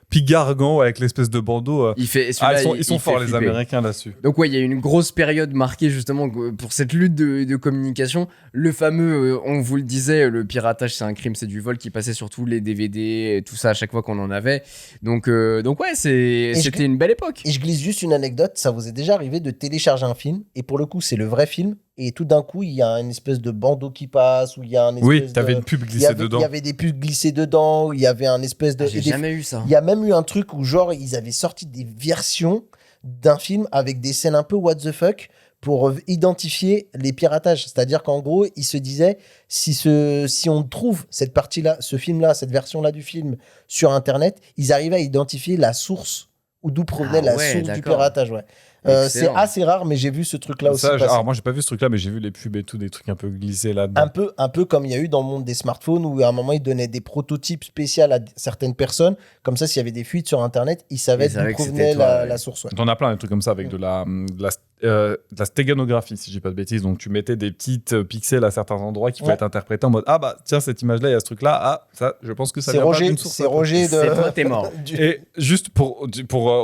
pigargan avec l'espèce de bandeau. Il fait, Ah, celui-là, ils sont il forts, fait les flipper. Américains, là-dessus. Donc ouais, il y a eu une grosse période marquée justement pour cette lutte de communication. Le fameux, on vous le disait, le piratage c'est un crime, c'est du vol qui passait sur tous les DVD, et tout ça à chaque fois qu'on en avait. Donc ouais, c'était une belle époque. Et je glisse juste une anecdote, ça vous est déjà arrivé de télécharger un film, et pour le coup, c'est le vrai film, et tout d'un coup, il y a une espèce de bandeau qui passe, ou il y a un espèce Oui, t'avais de... une pub il y glissée avait, dedans. il y avait des pubs glissées dedans, ou il y avait un espèce de... J'ai et des- jamais eu ça. Il y a même eu un truc où, genre, ils avaient sorti des versions d'un film avec des scènes un peu what the fuck pour identifier les piratages. C'est-à-dire qu'en gros, ils se disaient, si on trouve cette partie-là, ce film-là, cette version-là du film sur Internet, ils arrivaient à identifier la source ou d'où provenait Ah la ouais, source du d'accord. piratage. Ouais. C'est Excellent. assez rare, mais j'ai vu ce truc-là aussi Ça, passer. alors moi j'ai pas vu ce truc là mais j'ai vu les pubs et tout, des trucs un peu glissés là-dedans. Un peu comme il y a eu dans le monde des smartphones où à un moment ils donnaient des prototypes spéciaux à certaines personnes. Comme ça, s'il y avait des fuites sur Internet, ils savaient Ils savaient d'où que provenait c'était toi, ouais. la source. Ouais. T'en as plein des trucs comme ça avec de la stéganographie si je dis pas de bêtises. Donc tu mettais des petites pixels à certains endroits qui pouvaient Ouais. être interprétés en mode ah bah tiens cette image là il y a ce truc là, ah ça je pense que ça C'est vient pas Roger, d'une source. c'est Roger de. C'est toi, t'es mort. du- Et juste pour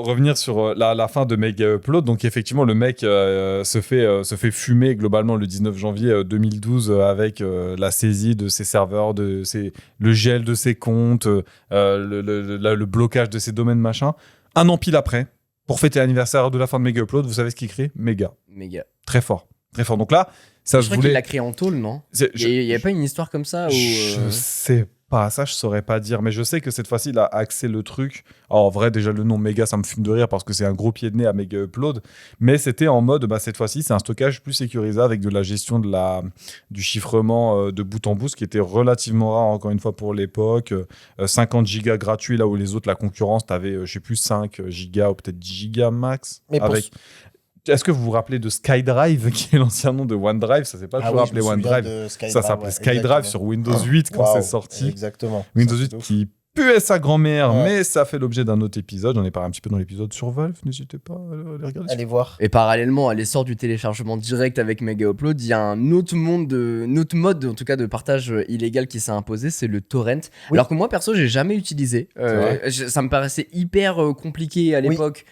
revenir sur la fin de Mega Upload, donc effectivement le mec se fait fumer globalement le 19 janvier 2012 avec la saisie de ses serveurs, le gel de ses comptes, le blocage de ses domaines machin. Un an pile après, pour fêter l'anniversaire de la fin de Mega Upload, vous savez ce qu'il crée? Méga. Méga. Très fort. Très fort. Donc là, ça Je se crois qu'il voulait... l'a créé en tôle, non? C'est- Il y avait pas une histoire comme ça où, je sais pas, ça je saurais pas dire, mais je sais que cette fois-ci il a axé le truc. Alors, en vrai, déjà le nom Mega, ça me fume de rire parce que c'est un gros pied de nez à Mega Upload, mais c'était en mode, bah, cette fois-ci, c'est un stockage plus sécurisé avec de la gestion du chiffrement de bout en bout, ce qui était relativement rare encore une fois pour l'époque. 50 gigas gratuits là où les autres, la concurrence, t'avais, je sais plus, 5 gigas ou peut-être 10 gigas max. Mais pour Est-ce que vous vous rappelez de SkyDrive, qui est l'ancien nom de OneDrive? Ça s'est pas Ah toujours oui, je appelé me souviens OneDrive. de SkyDrive, Ça s'appelait ouais, SkyDrive exactement. sur Windows 8 quand Waouh, c'est sorti. Exactement. Windows Ça, 8 c'est ouf. qui puait sa grand-mère, Ouais. mais ça fait l'objet d'un autre épisode. J'en ai parlé un petit peu dans l'épisode sur Valve. N'hésitez pas à aller regarder. Allez voir. Et parallèlement à l'essor du téléchargement direct avec Mega Upload, il y a un autre mode en tout cas de partage illégal qui s'est imposé, c'est le torrent. Oui. Alors que moi perso, j'ai jamais utilisé. Ça me paraissait hyper compliqué à Oui. l'époque,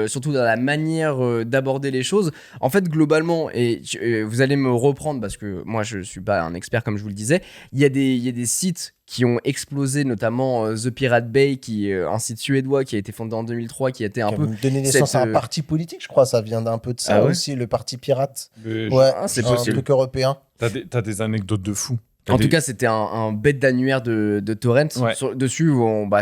surtout dans la manière d'aborder les choses. En fait, globalement, et vous allez me reprendre parce que moi je suis pas un expert comme je vous le disais, il y a des sites qui ont explosé, notamment The Pirate Bay, qui est un site suédois qui a été fondé en 2003, qui a été un Qui a peu... donné naissance cette, à un parti politique, je crois. Ça vient d'un peu de ça Ah ouais aussi, le parti pirate. Mais Ouais, Ah, c'est un possible. truc européen. T'as des anecdotes de fou. En tout cas, c'était un bête d'annuaire de torrent. Ouais. Dessus,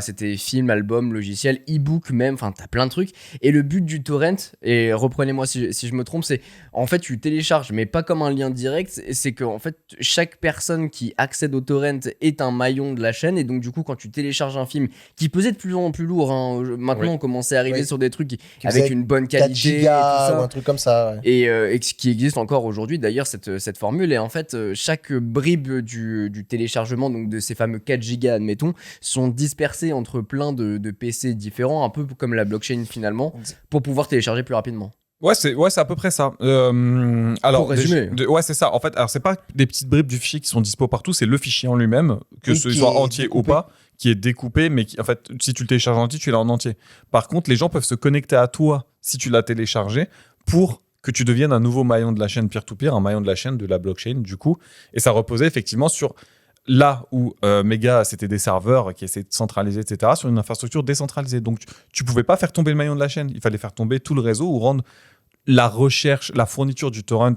c'était film, album, logiciel, e-book même, enfin, t'as plein de trucs. Et le but du torrent, et reprenez-moi si je me trompe, c'est en fait, tu télécharges, mais pas comme un lien direct. C'est que en fait, chaque personne qui accède au torrent est un maillon de la chaîne. Et donc, du coup, quand tu télécharges un film qui pesait de plus en plus lourd, hein, maintenant, Oui. on commençait à arriver Oui. sur des trucs faisait avec une bonne 4 qualité et tout gigas ça. ou un truc comme ça. Ouais. Et qui existe encore aujourd'hui d'ailleurs cette formule. Et en fait chaque bribe du téléchargement, donc de ces fameux 4 gigas admettons, sont dispersés entre plein de PC différents, un peu comme la blockchain finalement, pour pouvoir télécharger plus rapidement. Ouais, c'est à peu près ça. Alors, Pour résumer. ouais, c'est ça. En fait, alors c'est pas des petites bribes du fichier qui sont dispo partout, c'est le fichier en lui-même, que Oui, ce qui soit est entier découpé. ou pas, qui est découpé, mais qui, en fait, si tu le télécharges en entier, tu l'as en entier. Par contre, les gens peuvent se connecter à toi si tu l'as téléchargé pour que tu deviennes un nouveau maillon de la chaîne peer-to-peer, un maillon de la chaîne de la blockchain, du coup. Et ça reposait effectivement sur là où Mega, c'était des serveurs qui essaient de centraliser, etc., sur une infrastructure décentralisée. Donc, tu pouvais pas faire tomber le maillon de la chaîne. Il fallait faire tomber tout le réseau ou rendre la recherche, la fourniture du torrent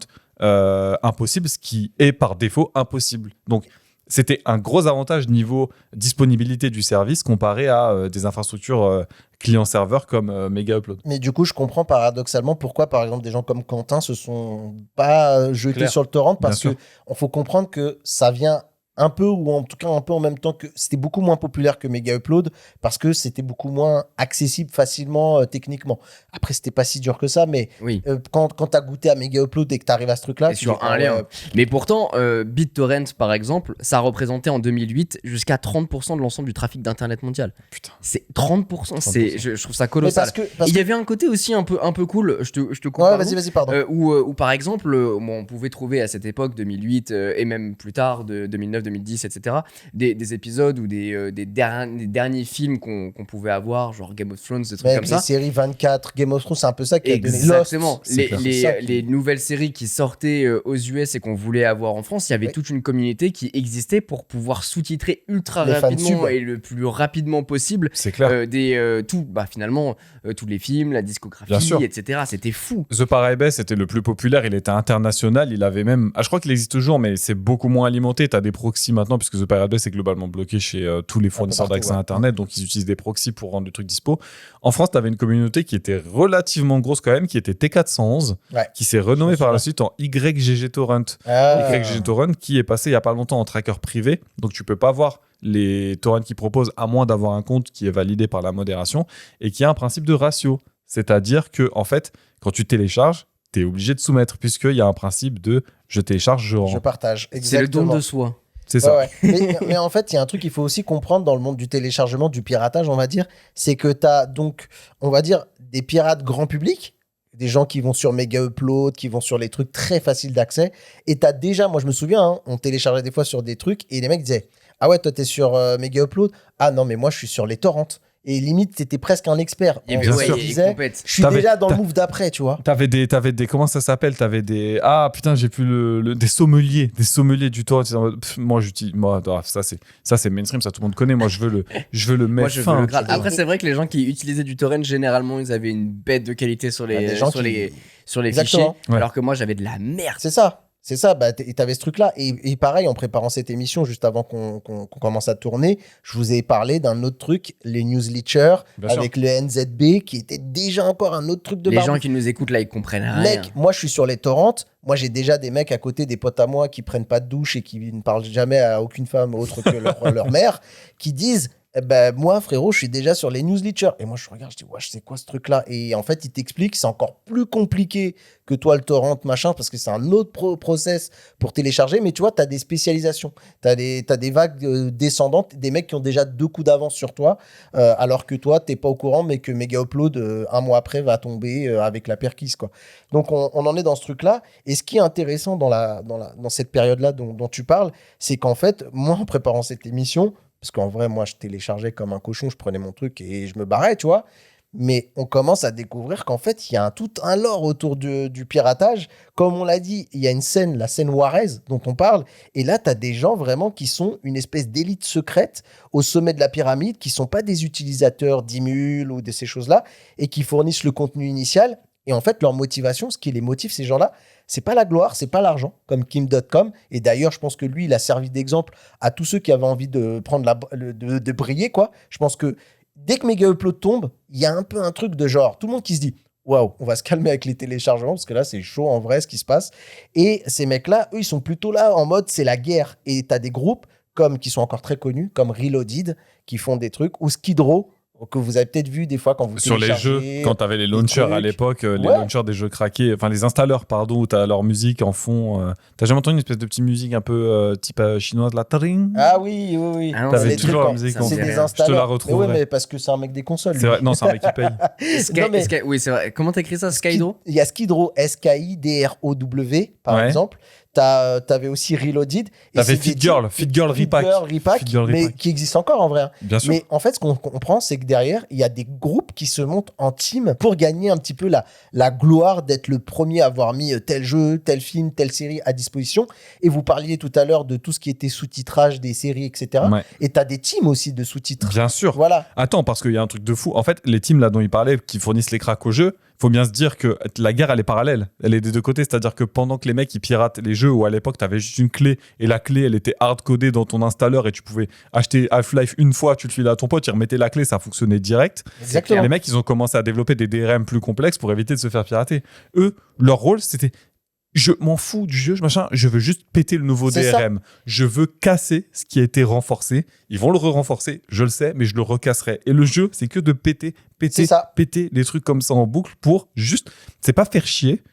impossible, ce qui est par défaut impossible. Donc, c'était un gros avantage niveau disponibilité du service comparé à des infrastructures client-serveur comme Mega Upload. Mais du coup, je comprends paradoxalement pourquoi, par exemple, des gens comme Quentin se sont pas jetés Claire. sur le torrent, parce Bien que on faut comprendre que ça vient un peu, ou en tout cas un peu en même temps, que c'était beaucoup moins populaire que Mega Upload, parce que c'était beaucoup moins accessible facilement techniquement. Après, c'était pas si dur que ça, mais Oui. quand tu as goûté à Mega Upload et que tu arrives à ce truc-là, Et tu sur dis, un ah lien. ouais, Mais pourtant, BitTorrent, par exemple, ça représentait en 2008 jusqu'à 30% de l'ensemble du trafic d'Internet mondial. Putain. C'est 30%. Je trouve ça mais colossal. parce Il y que... avait un côté aussi un peu cool, je te coupe. Ouais, pardon, vas-y, pardon. où, par exemple, bon, on pouvait trouver à cette époque, 2008 et même plus tard, de 2009, 2010, etc., des épisodes ou des derniers films qu'on pouvait avoir, genre Game of Thrones, des trucs Mec, comme les ça. séries 24, Game of Thrones, c'est un peu ça qui a donné Exactement. Lost. c'est clair. C'est ça qui- Les nouvelles séries qui sortaient aux US et qu'on voulait avoir en France, il y avait Oui. toute une communauté qui existait pour pouvoir sous-titrer ultra Les rapidement fansubs. et le plus rapidement possible C'est clair. finalement tous les films, la Bien discographie, sûr. etc. C'était fou. The Paribet, c'était le plus populaire, il était international, il avait même... je crois qu'il existe toujours, mais c'est beaucoup moins alimenté. Tu as des proxys maintenant, puisque The Paribet, c'est globalement bloqué chez tous les fournisseurs partout, d'accès ouais. à Internet, donc ils utilisent des proxys pour rendre le truc dispo. En France, tu avais une communauté qui était relativement grosse quand même, qui était T411, Ouais. qui s'est renommée Je me par la souviens. suite en YGG Torrent. Ah. YGG Torrent, qui est passé il y a pas longtemps en tracker privé, donc tu peux pas voir les torrents qu'ils proposent à moins d'avoir un compte qui est validé par la modération et qui a un principe de ratio. C'est-à-dire que, en fait, quand tu télécharges, tu es obligé de soumettre, puisqu'il y a un principe de je télécharge, je Je rends. partage. C'est le don Exactement. de soi. C'est ça. Ouais, ouais. Mais en fait, il y a un truc qu'il faut aussi comprendre dans le monde du téléchargement, du piratage, on va dire, c'est que tu as donc, on va dire, des pirates grand public, des gens qui vont sur Mega Upload, qui vont sur les trucs très faciles d'accès. Et tu as déjà, moi je me souviens, hein, on téléchargeait des fois sur des trucs et les mecs disaient, ah ouais, toi t'es sur Mega Upload, ah non, mais moi je suis sur les torrents. Et limite, t'étais presque un expert. Il y On avait, se ouais, il y avait disait, compète. je suis T'avais- déjà dans le t'as- move d'après, tu vois. T'avais des, comment ça s'appelle? T'avais des, ah putain, j'ai plus des sommeliers du torrent. C'est en mode, moi j'utilise, ça c'est mainstream, ça tout le monde connaît. Moi je veux le Moi, mettre je veux fin. le Graal. tu vois. Après, c'est vrai que les gens qui utilisaient du torrent, généralement, ils avaient une bête de qualité sur Ah, les, des gens sur qui- les, sur les Exactement. fichiers, Ouais. alors que moi, j'avais de la merde. C'est ça, bah, t'avais ce truc-là. Et pareil, en préparant cette émission, juste avant qu'on commence à tourner, je vous ai parlé d'un autre truc, les newsletters, Bien sûr. avec le NZB, qui était déjà encore un autre truc de Les barbou. gens qui nous écoutent là, ils comprennent rien. Mec, moi, je suis sur les torrents. Moi, j'ai déjà des mecs à côté, des potes à moi, qui prennent pas de douche et qui ne parlent jamais à aucune femme autre que leur mère, qui disent... Eh ben, moi, frérot, je suis déjà sur les newsletters. Et moi, je regarde, je dis, ouais, c'est quoi ce truc-là? Et en fait, il t'explique, c'est encore plus compliqué que toi, le torrent, machin, parce que c'est un autre process pour télécharger. Mais tu vois, tu as des spécialisations. Tu as des vagues descendantes, des mecs qui ont déjà 2 coups d'avance sur toi, alors que toi, t'es pas au courant, mais que Mega Upload, un mois après, va tomber avec la perquise, quoi. Donc, on en est dans ce truc-là. Et ce qui est intéressant dans cette période-là dont tu parles, c'est qu'en fait, moi, en préparant cette émission, parce qu'en vrai, moi, je téléchargeais comme un cochon, je prenais mon truc et je me barrais, tu vois. Mais on commence à découvrir qu'en fait, il y a tout un lore autour du piratage. Comme on l'a dit, il y a une scène, la scène Juarez, dont on parle. Et là, tu as des gens vraiment qui sont une espèce d'élite secrète au sommet de la pyramide, qui sont pas des utilisateurs d'Imul ou de ces choses-là, et qui fournissent le contenu initial. Et en fait, leur motivation, ce qui les motive, ces gens-là, c'est pas la gloire, c'est pas l'argent, comme Kim.com. Et d'ailleurs, je pense que lui, il a servi d'exemple à tous ceux qui avaient envie de prendre de briller, quoi. Je pense que dès que Mega Upload tombe, il y a un peu un truc de genre, tout le monde qui se dit, waouh, on va se calmer avec les téléchargements, parce que là, c'est chaud en vrai ce qui se passe. Et ces mecs-là, eux, ils sont plutôt là en mode, c'est la guerre. Et t'as des groupes qui sont encore très connus, comme Reloaded, qui font des trucs, ou Skid Row, que vous avez peut-être vu des fois quand vous Sur les jeux, téléchargez. quand t'avais les launchers à trucs. l'époque, les Ouais. launchers des jeux craqués, enfin les installeurs, pardon, où t'as leur musique en fond. T'as jamais entendu une espèce de petite musique un peu type chinoise, la tring? Ah oui, oui, oui. Ah non, T'avais C'est toujours des la trucs, musique en c'est fond. des Je te la installeurs. Mais retrouverai. ouais, mais parce que c'est un mec des consoles. C'est lui. vrai, non, c'est un mec qui paye. Non, mais- Oui, c'est vrai. Comment t'écris ça, Skydo? Il y a Skid Row, Skidrow, par Ouais. exemple. T'avais aussi Reloaded. T'avais Fit Girl Repack. Fit Girl mais Repack. qui existe encore en vrai. Hein. Bien sûr. Mais en fait, ce qu'on comprend, c'est que derrière, il y a des groupes qui se montent en team pour gagner un petit peu la gloire d'être le premier à avoir mis tel jeu, tel film, telle série à disposition. Et vous parliez tout à l'heure de tout ce qui était sous-titrage des séries, etc. Ouais. Et t'as des teams aussi de sous-titres. Bien sûr. Voilà. Attends, parce qu'il y a un truc de fou. En fait, les teams là dont il parlait, qui fournissent les cracks au jeu, faut bien se dire que la guerre, elle est parallèle. Elle est des deux côtés. C'est-à-dire que pendant que les mecs, ils piratent les jeux, où à l'époque, t'avais juste une clé, et la clé, elle était hard-codée dans ton installeur, et tu pouvais acheter Half-Life une fois, tu le filais à ton pote, tu remettais la clé, ça fonctionnait direct. Exactement. Les mecs, ils ont commencé à développer des DRM plus complexes pour éviter de se faire pirater. Eux, leur rôle, c'était... Je m'en fous du jeu, machin, je veux juste péter le nouveau C'est DRM. Je veux casser ce qui a été renforcé. Ils vont le renforcer, je le sais, mais je le recasserai. Et le jeu, c'est que de péter les trucs comme ça en boucle pour juste... C'est pas faire chier,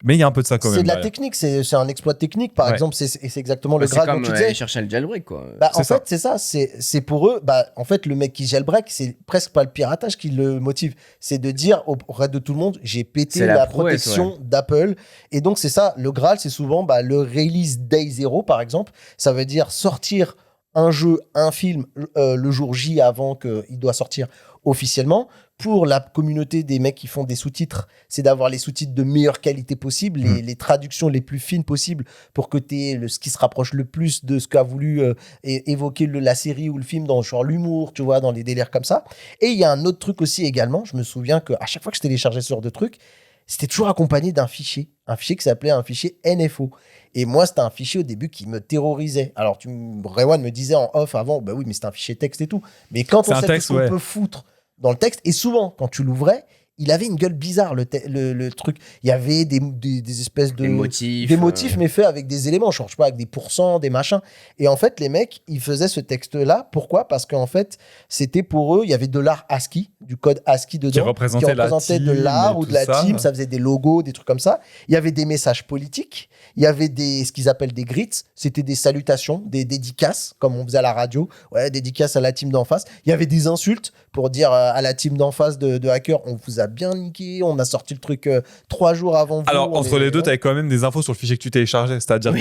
mais il y a un peu de ça quand même. C'est de la derrière. technique, c'est un exploit technique, par Ouais. exemple, c'est exactement le C'est Graal dont comme tu disais. aller chercher le jailbreak, quoi. Bah, en C'est ça. fait, c'est ça. C'est pour eux. Bah, en fait, le mec qui jailbreak, c'est presque pas le piratage qui le motive. C'est de dire auprès de tout le monde, j'ai pété C'est la la prouesse, protection d'Apple. Et donc, c'est ça. Le Graal, c'est souvent le release day 0, par exemple. Ça veut dire sortir un jeu, un film le jour J avant qu'il doit sortir officiellement. Pour la communauté des mecs qui font des sous-titres, c'est d'avoir les sous-titres de meilleure qualité possible, les traductions les plus fines possibles pour que tu aies ce qui se rapproche le plus de ce qu'a voulu évoquer la série ou le film dans genre l'humour, tu vois, dans les délires comme ça. Et il y a un autre truc aussi également, je me souviens qu'à chaque fois que je téléchargeais ce genre de truc, c'était toujours accompagné d'un fichier qui s'appelait un fichier NFO. Et moi, c'était un fichier au début qui me terrorisait. Alors, Rewan me disait en off avant, bah oui, mais c'est un fichier texte et tout. Mais quand on sait tout ce qu'on peut foutre dans le texte, et souvent, quand tu l'ouvrais, il avait une gueule bizarre, le truc. Il y avait des espèces de... Des motifs, mais faits avec des éléments, je sais pas, avec des pourcents, des machins. Et en fait, les mecs, ils faisaient ce texte-là. Pourquoi ? Parce qu'en fait, c'était pour eux, il y avait de l'art ASCII, du code ASCII dedans, qui représentait de l'art ou de la ça, team. Ça faisait des logos, des trucs comme ça. Il y avait des messages politiques. Il y avait ce qu'ils appellent des grits. C'était des salutations, des dédicaces, comme on faisait à la radio. Ouais, dédicaces à la team d'en face. Il y avait des insultes pour dire à la team d'en face de hackers, on vous a bien niqué, on a sorti le truc 3 jours avant vous. Alors, entre les deux, tu avais quand même des infos sur le fichier que tu téléchargeais. C'est-à-dire,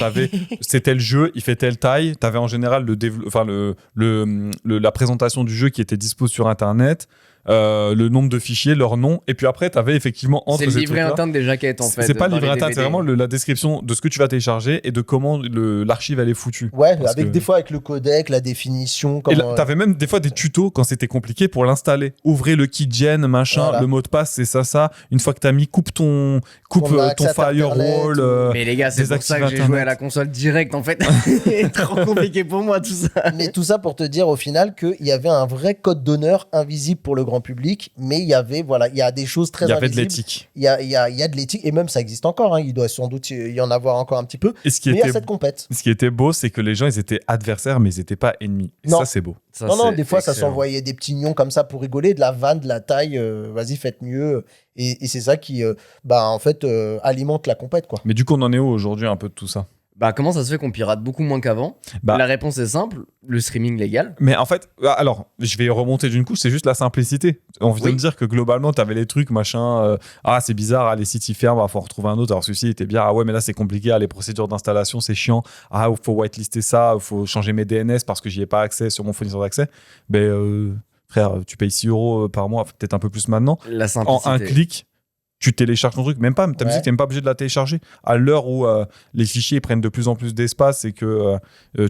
c'était le jeu, il fait telle taille. Tu avais en général la présentation du jeu qui était dispo sur Internet. Le nombre de fichiers, leur nom, et puis après, tu avais effectivement entre c'est le ces livret trucs-là. interne des jaquettes, en fait. C'est pas le dans livret les interne, c'est DVD. vraiment la description de ce que tu vas télécharger et de comment l'archive elle est foutue. Ouais, Parce que- des fois avec le codec, la définition. Et là, t'avais même des fois des tutos quand c'était compliqué pour l'installer. Ouvrez le keygen, machin, Voilà. le mot de passe, c'est ça. Une fois que t'as mis, coupe ton accès à firewall. Internet, Mais les gars, c'est pour ça que désactive j'ai joué Internet. à la console direct, en fait. C'est trop compliqué pour moi, tout ça. Mais tout ça pour te dire au final qu'il y avait un vrai code d'honneur invisible pour le grand public, mais il y a des choses très Il y avait de invisibles. l'éthique. Il y a de l'éthique, et même ça existe encore, hein, il doit sans doute y en avoir encore un petit peu, Et ce qui mais il y a était cette compète. Ce qui était beau, c'est que les gens, ils étaient adversaires, mais ils n'étaient pas ennemis. Et Non. ça, c'est beau. Non, des fois ça s'envoyait des petits nions comme ça pour rigoler, de la vanne, de la taille, vas-y faites mieux, et c'est ça qui en fait alimente la compète, quoi. Mais du coup, on en est où aujourd'hui un peu de tout ça? Bah, comment ça se fait qu'on pirate beaucoup moins qu'avant? Bah. La réponse est simple, le streaming légal. Mais en fait, alors, je vais remonter d'une couche, c'est juste la simplicité. On vient Oui. de me dire que globalement, t'avais les trucs, machin, c'est bizarre, les sites ils ferment, faut en retrouver un autre. Alors celui-ci était bien, mais là c'est compliqué, les procédures d'installation c'est chiant, faut whitelister ça, faut changer mes DNS parce que j'y ai pas accès sur mon fournisseur d'accès. Frère, tu payes 6 € par mois, peut-être un peu plus maintenant. La En simplicité. un clic, tu télécharges ton truc, même pas, ta musique, t'es même pas obligé de la télécharger. À l'heure où les fichiers prennent de plus en plus d'espace et que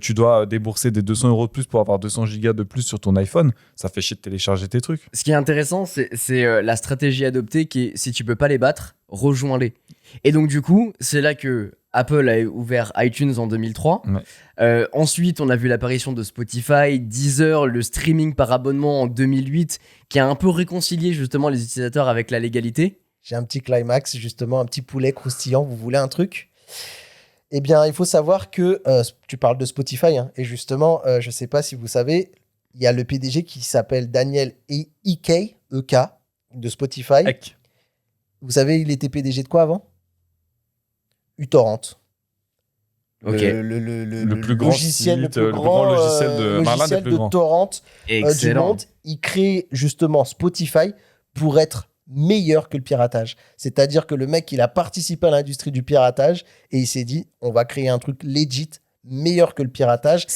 tu dois débourser des 200 € de plus pour avoir 200 gigas de plus sur ton iPhone, ça fait chier de télécharger tes trucs. Ce qui est intéressant, c'est la stratégie adoptée qui est, si tu peux pas les battre, rejoins-les. Et donc du coup, c'est là que Apple a ouvert iTunes en 2003. Ouais. Ensuite, on a vu l'apparition de Spotify, Deezer, le streaming par abonnement en 2008, qui a un peu réconcilié justement les utilisateurs avec la légalité. J'ai un petit climax, justement, un petit poulet croustillant. Vous voulez un truc ? Eh bien, il faut savoir que tu parles de Spotify, hein, et justement, je ne sais pas si vous savez, il y a le PDG qui s'appelle Daniel E.K. de Spotify. Heck. Vous savez, il était PDG de quoi avant ? uTorrent. Ok. Le plus grand logiciel, site, le plus grand logiciel de l'un des logiciel plus de grands. torrent du Excellent. monde. Il crée justement Spotify pour être meilleur que le piratage. C'est-à-dire que le mec, il a participé à l'industrie du piratage et il s'est dit, on va créer un truc legit, meilleur que le piratage.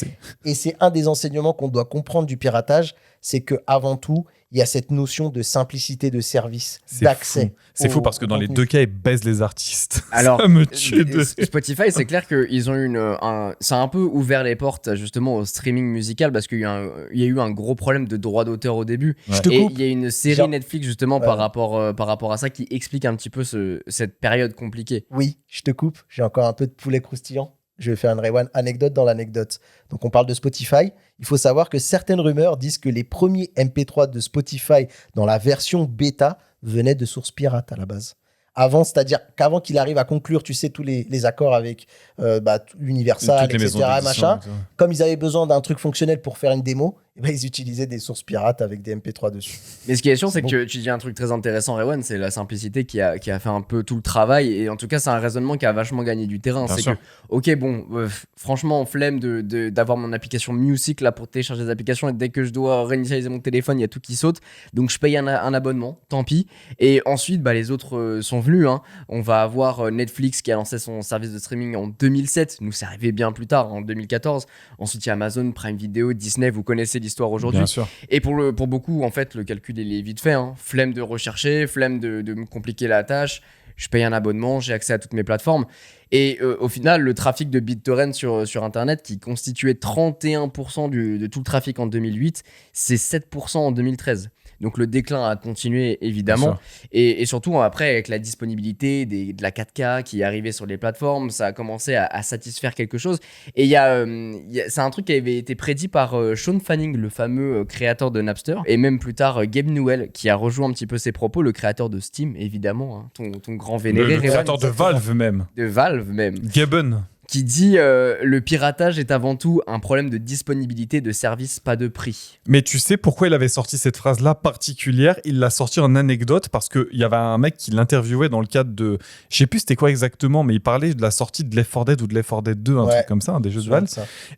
Et c'est un des enseignements qu'on doit comprendre du piratage, c'est que avant tout, il y a cette notion de simplicité de service, d'accès. C'est fou parce que dans les deux cas, ils baisent les artistes. Alors, ça me tue de... Spotify, c'est clair qu'ils ont eu ça a un peu ouvert les portes justement au streaming musical parce qu'il y a eu un gros problème de droit d'auteur au début. Ouais. Et il y a une série Netflix justement Ouais. par rapport à ça qui explique un petit peu cette période compliquée. Oui, je te coupe, j'ai encore un peu de poulet croustillant. Je vais faire une rewind anecdote dans l'anecdote. Donc, on parle de Spotify. Il faut savoir que certaines rumeurs disent que les premiers MP3 de Spotify dans la version bêta venaient de sources pirates à la base. Avant, c'est-à-dire qu'avant qu'il arrive à conclure, tu sais, tous les accords avec Universal, Toutes les maisons etc., d'édition, machin, etc. comme ils avaient besoin d'un truc fonctionnel pour faire une démo, eh ben, ils utilisaient des sources pirates avec des MP3 dessus. Mais ce qui est sûr, c'est Bon. que tu dis un truc très intéressant, Rewan, c'est la simplicité qui a fait un peu tout le travail. Et en tout cas, c'est un raisonnement qui a vachement gagné du terrain. Bien C'est sûr. que, ok, bon, franchement, flemme d'avoir mon application Music là pour télécharger des applications. Et dès que je dois réinitialiser mon téléphone, il y a tout qui saute. Donc, je paye un abonnement, tant pis. Et ensuite, les autres sont venus. Hein. On va avoir Netflix qui a lancé son service de streaming en 2007. Nous, c'est arrivé bien plus tard, en 2014. Ensuite, il y a Amazon, Prime Video, Disney. Vous connaissez l'histoire aujourd'hui. Bien sûr. Et pour beaucoup, en fait, le calcul il est vite fait. Hein. Flemme de rechercher, flemme de me compliquer la tâche. Je paye un abonnement, j'ai accès à toutes mes plateformes. Et au final, le trafic de BitTorrent sur Internet, qui constituait 31% de tout le trafic en 2008, c'est 7% en 2013. Donc le déclin a continué évidemment. Et surtout après, avec la disponibilité de la 4K qui est arrivée sur les plateformes, ça a commencé à satisfaire quelque chose. Et c'est un truc qui avait été prédit par Sean Fanning, le fameux créateur de Napster. Et même plus tard, Gabe Newell, qui a rejoint un petit peu ses propos, le créateur de Steam, évidemment, hein, ton grand vénéré. Le Rewan, créateur de Valve même. de Valve même, Gaben. qui dit le piratage est avant tout un problème de disponibilité de services, pas de prix. Mais tu sais pourquoi il avait sorti cette phrase-là particulière? Il l'a sorti en anecdote parce qu'il y avait un mec qui l'interviewait dans le cadre de... Je sais plus c'était quoi exactement, mais il parlait de la sortie de Left 4 Dead ou de Left 4 Dead 2, un truc comme ça, un des jeux de Valve.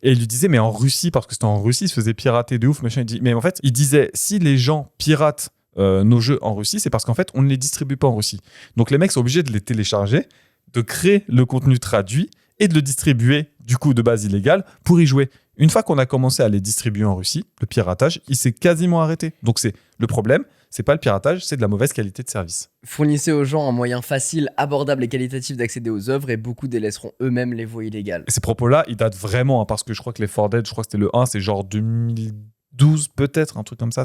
Et il lui disait, mais en Russie, parce que c'était en Russie, il se faisait pirater de ouf, machin. Il dit, mais en fait, il disait, si les gens piratent nos jeux en Russie, c'est parce qu'en fait, on ne les distribue pas en Russie. Donc les mecs sont obligés de les télécharger, de créer le contenu traduit et de le distribuer, du coup, de base illégale, pour y jouer. Une fois qu'on a commencé à les distribuer en Russie, le piratage, il s'est quasiment arrêté. Donc c'est le problème, c'est pas le piratage, c'est de la mauvaise qualité de service. Fournissez aux gens un moyen facile, abordable et qualitatif d'accéder aux œuvres et beaucoup délaisseront eux-mêmes les voies illégales. Et ces propos-là, ils datent vraiment, hein, parce que je crois que les 4 Dead, je crois que c'était le 1, c'est genre 2012 peut-être, un truc comme ça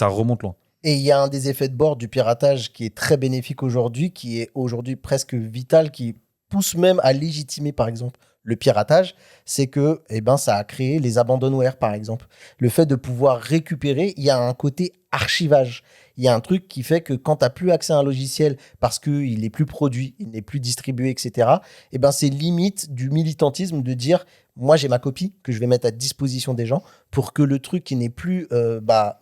remonte loin. Et il y a un des effets de bord du piratage qui est très bénéfique aujourd'hui, qui est aujourd'hui presque vital, qui pousse même à légitimer, par exemple, le piratage, c'est que ça a créé les abandonware, par exemple. Le fait de pouvoir récupérer, il y a un côté archivage. Il y a un truc qui fait que quand tu n'as plus accès à un logiciel parce qu'il n'est plus produit, il n'est plus distribué, etc., c'est limite du militantisme de dire moi j'ai ma copie que je vais mettre à disposition des gens pour que le truc qui n'est plus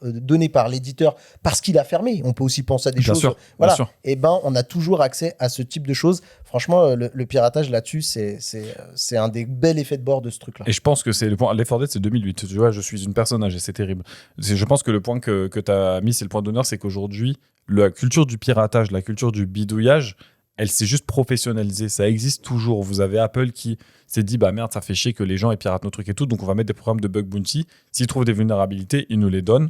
donné par l'éditeur parce qu'il a fermé, on peut aussi penser à des choses. Voilà. Bien sûr. On a toujours accès à ce type de choses. Franchement, le piratage là-dessus, c'est un des bels effets de bord de ce truc-là. Et je pense que c'est le point. Left 4 Dead, c'est 2008. Tu vois, je suis une personne âgée, c'est terrible. Je pense que le point que tu as mis, c'est le point d'honneur, c'est qu'aujourd'hui, la culture du piratage, la culture du bidouillage, elle s'est juste professionnalisée. Ça existe toujours. Vous avez Apple qui s'est dit, bah merde, ça fait chier que les gens ils piratent nos trucs et tout, donc on va mettre des programmes de bug bounty. S'ils trouvent des vulnérabilités, ils nous les donnent.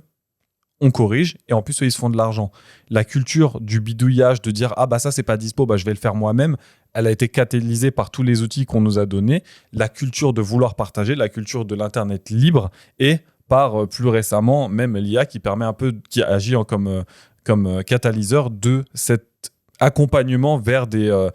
On corrige et en plus eux, ils se font de l'argent. La culture du bidouillage, de dire ah bah ça c'est pas dispo, bah je vais le faire moi-même, elle a été catalysée par tous les outils qu'on nous a donnés. La culture de vouloir partager, la culture de l'internet libre et par plus récemment même l'IA qui permet un peu, qui agit comme catalyseur de cet accompagnement vers des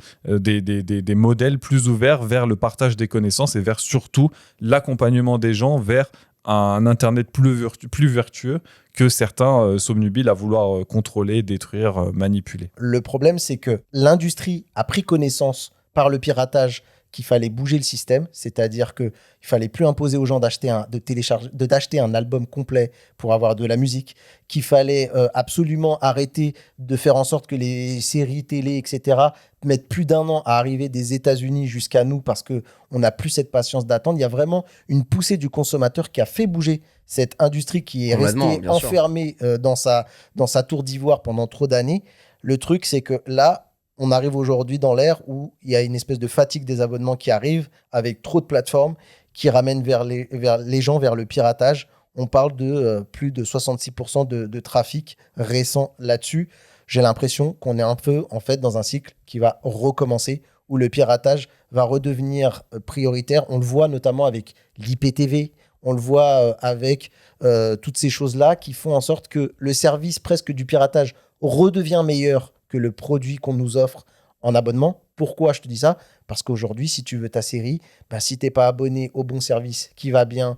modèles plus ouverts, vers le partage des connaissances et vers surtout l'accompagnement des gens vers un Internet plus vertueux que certains s'obnubilent à vouloir contrôler, détruire, manipuler. Le problème, c'est que l'industrie a pris connaissance par le piratage qu'il fallait bouger le système, c'est-à-dire qu'il ne fallait plus imposer aux gens d'acheter un album complet pour avoir de la musique, qu'il fallait absolument arrêter de faire en sorte que les séries télé, etc., mettent plus d'1 an à arriver des États-Unis jusqu'à nous parce qu'on n'a plus cette patience d'attendre. Il y a vraiment une poussée du consommateur qui a fait bouger cette industrie qui est restée enfermée dans sa tour d'ivoire pendant trop d'années. Le truc, c'est que là, on arrive aujourd'hui dans l'ère où il y a une espèce de fatigue des abonnements qui arrive avec trop de plateformes qui ramènent vers les gens vers le piratage. On parle de plus de 66% de trafic récent là-dessus. J'ai l'impression qu'on est un peu en fait dans un cycle qui va recommencer où le piratage va redevenir prioritaire. On le voit notamment avec l'IPTV, on le voit avec toutes ces choses-là qui font en sorte que le service presque du piratage redevient meilleur que le produit qu'on nous offre en abonnement. Pourquoi je te dis ça ? Parce qu'aujourd'hui, si tu veux ta série, si tu n'es pas abonné au bon service qui va bien,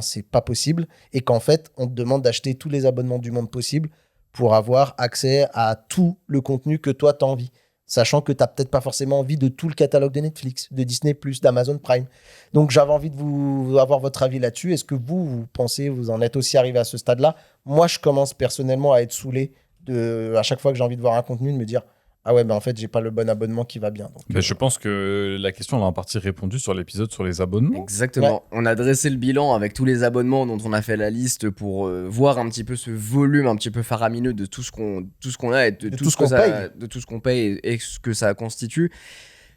c'est pas possible. Et qu'en fait, on te demande d'acheter tous les abonnements du monde possible pour avoir accès à tout le contenu que toi, tu as envie. Sachant que tu n'as peut-être pas forcément envie de tout le catalogue de Netflix, de Disney+, d'Amazon Prime. Donc, j'avais envie de vous avoir votre avis là-dessus. Est-ce que vous pensez, vous en êtes aussi arrivé à ce stade-là ? Moi, je commence personnellement à être saoulé à chaque fois que j'ai envie de voir un contenu, de me dire « Ah ouais, en fait, j'ai pas le bon abonnement qui va bien. » Donc, Je pense que la question, on a en partie répondu sur l'épisode sur les abonnements. Exactement. Ouais. On a dressé le bilan avec tous les abonnements dont on a fait la liste pour voir un petit peu ce volume un petit peu faramineux de tout ce qu'on a et de tout ce qu'on paye et ce que ça constitue.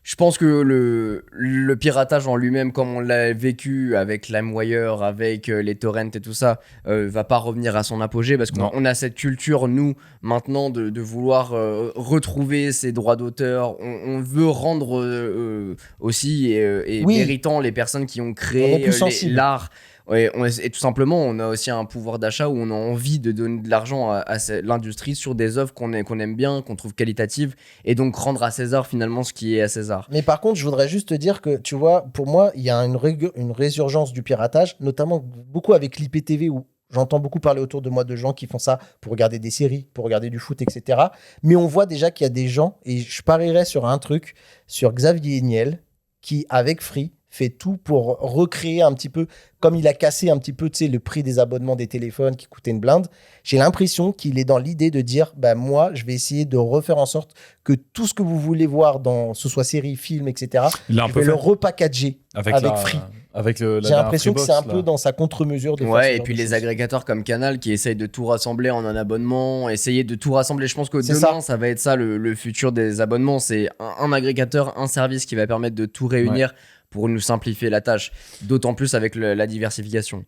Je pense que le piratage en lui-même, comme on l'a vécu avec LimeWire, avec les torrents et tout ça, va pas revenir à son apogée parce Non. qu'on a cette culture, nous, maintenant, de vouloir retrouver ses droits d'auteur. On veut rendre aussi et Oui. méritant les personnes qui ont On est créé plus sensible. l'art. Ouais, et tout simplement, on a aussi un pouvoir d'achat où on a envie de donner de l'argent à l'industrie sur des œuvres qu'on aime bien, qu'on trouve qualitatives, et donc rendre à César finalement ce qui est à César. Mais par contre, je voudrais juste te dire que, tu vois, pour moi, il y a une résurgence du piratage, notamment beaucoup avec l'IPTV, où j'entends beaucoup parler autour de moi de gens qui font ça pour regarder des séries, pour regarder du foot, etc. Mais on voit déjà qu'il y a des gens, et je parierais sur un truc, sur Xavier Niel, qui, avec Free, fait tout pour recréer un petit peu, comme il a cassé un petit peu, tu sais, le prix des abonnements des téléphones qui coûtaient une blinde. J'ai l'impression qu'il est dans l'idée de dire, moi, je vais essayer de refaire en sorte que tout ce que vous voulez voir dans, ce soit série, film, etc., Il a un je peu vais fait le repackager avec Free. Avec la J'ai dernière l'impression que c'est un Freebox, peu là. dans sa contre-mesure de faire ce Ouais, et genre puis de les choses. agrégateurs comme Canal qui essayent de tout rassembler en un abonnement, essayer de tout rassembler. Je pense que C'est demain, ça va être ça le futur des abonnements. C'est un agrégateur, un service qui va permettre de tout réunir pour nous simplifier la tâche. D'autant plus avec la diversification.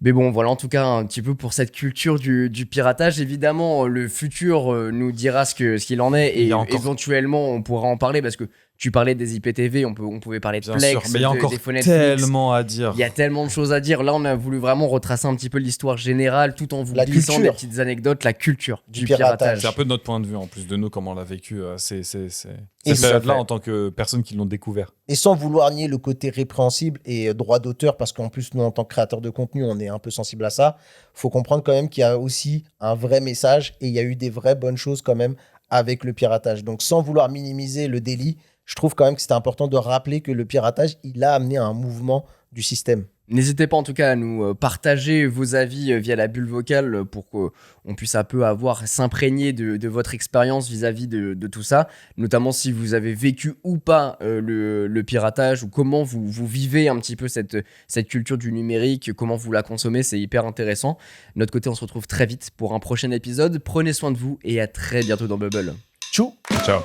Mais bon, voilà en tout cas un petit peu pour cette culture du piratage. Évidemment, le futur nous dira ce qu'il en est Il et y a encore- éventuellement on pourra en parler parce que tu parlais des IPTV, on pouvait parler de Bien Plex, sûr, mais il y a encore des faux Netflix. tellement à dire. Il y a tellement de choses à dire. Là, on a voulu vraiment retracer un petit peu l'histoire générale tout en vous La glissant culture. des petites anecdotes, la culture Du du piratage. piratage. C'est un peu de notre point de vue en plus de nous, comment on l'a vécu. Et Cette ça période-là fait. en tant que personnes qui l'ont découvert. Et sans vouloir nier le côté répréhensible et droit d'auteur, parce qu'en plus, nous, en tant que créateurs de contenu, on est un peu sensible à ça, faut comprendre quand même qu'il y a aussi un vrai message et il y a eu des vraies bonnes choses quand même avec le piratage. Donc, sans vouloir minimiser le délit, je trouve quand même que c'était important de rappeler que le piratage, il a amené à un mouvement du système. N'hésitez pas en tout cas à nous partager vos avis via la bulle vocale pour qu'on puisse un peu s'imprégner de votre expérience vis-à-vis de tout ça, notamment si vous avez vécu ou pas le piratage ou comment vous vivez un petit peu cette culture du numérique, comment vous la consommez, c'est hyper intéressant. De notre côté, on se retrouve très vite pour un prochain épisode. Prenez soin de vous et à très bientôt dans Bubble. Tchou! Ciao.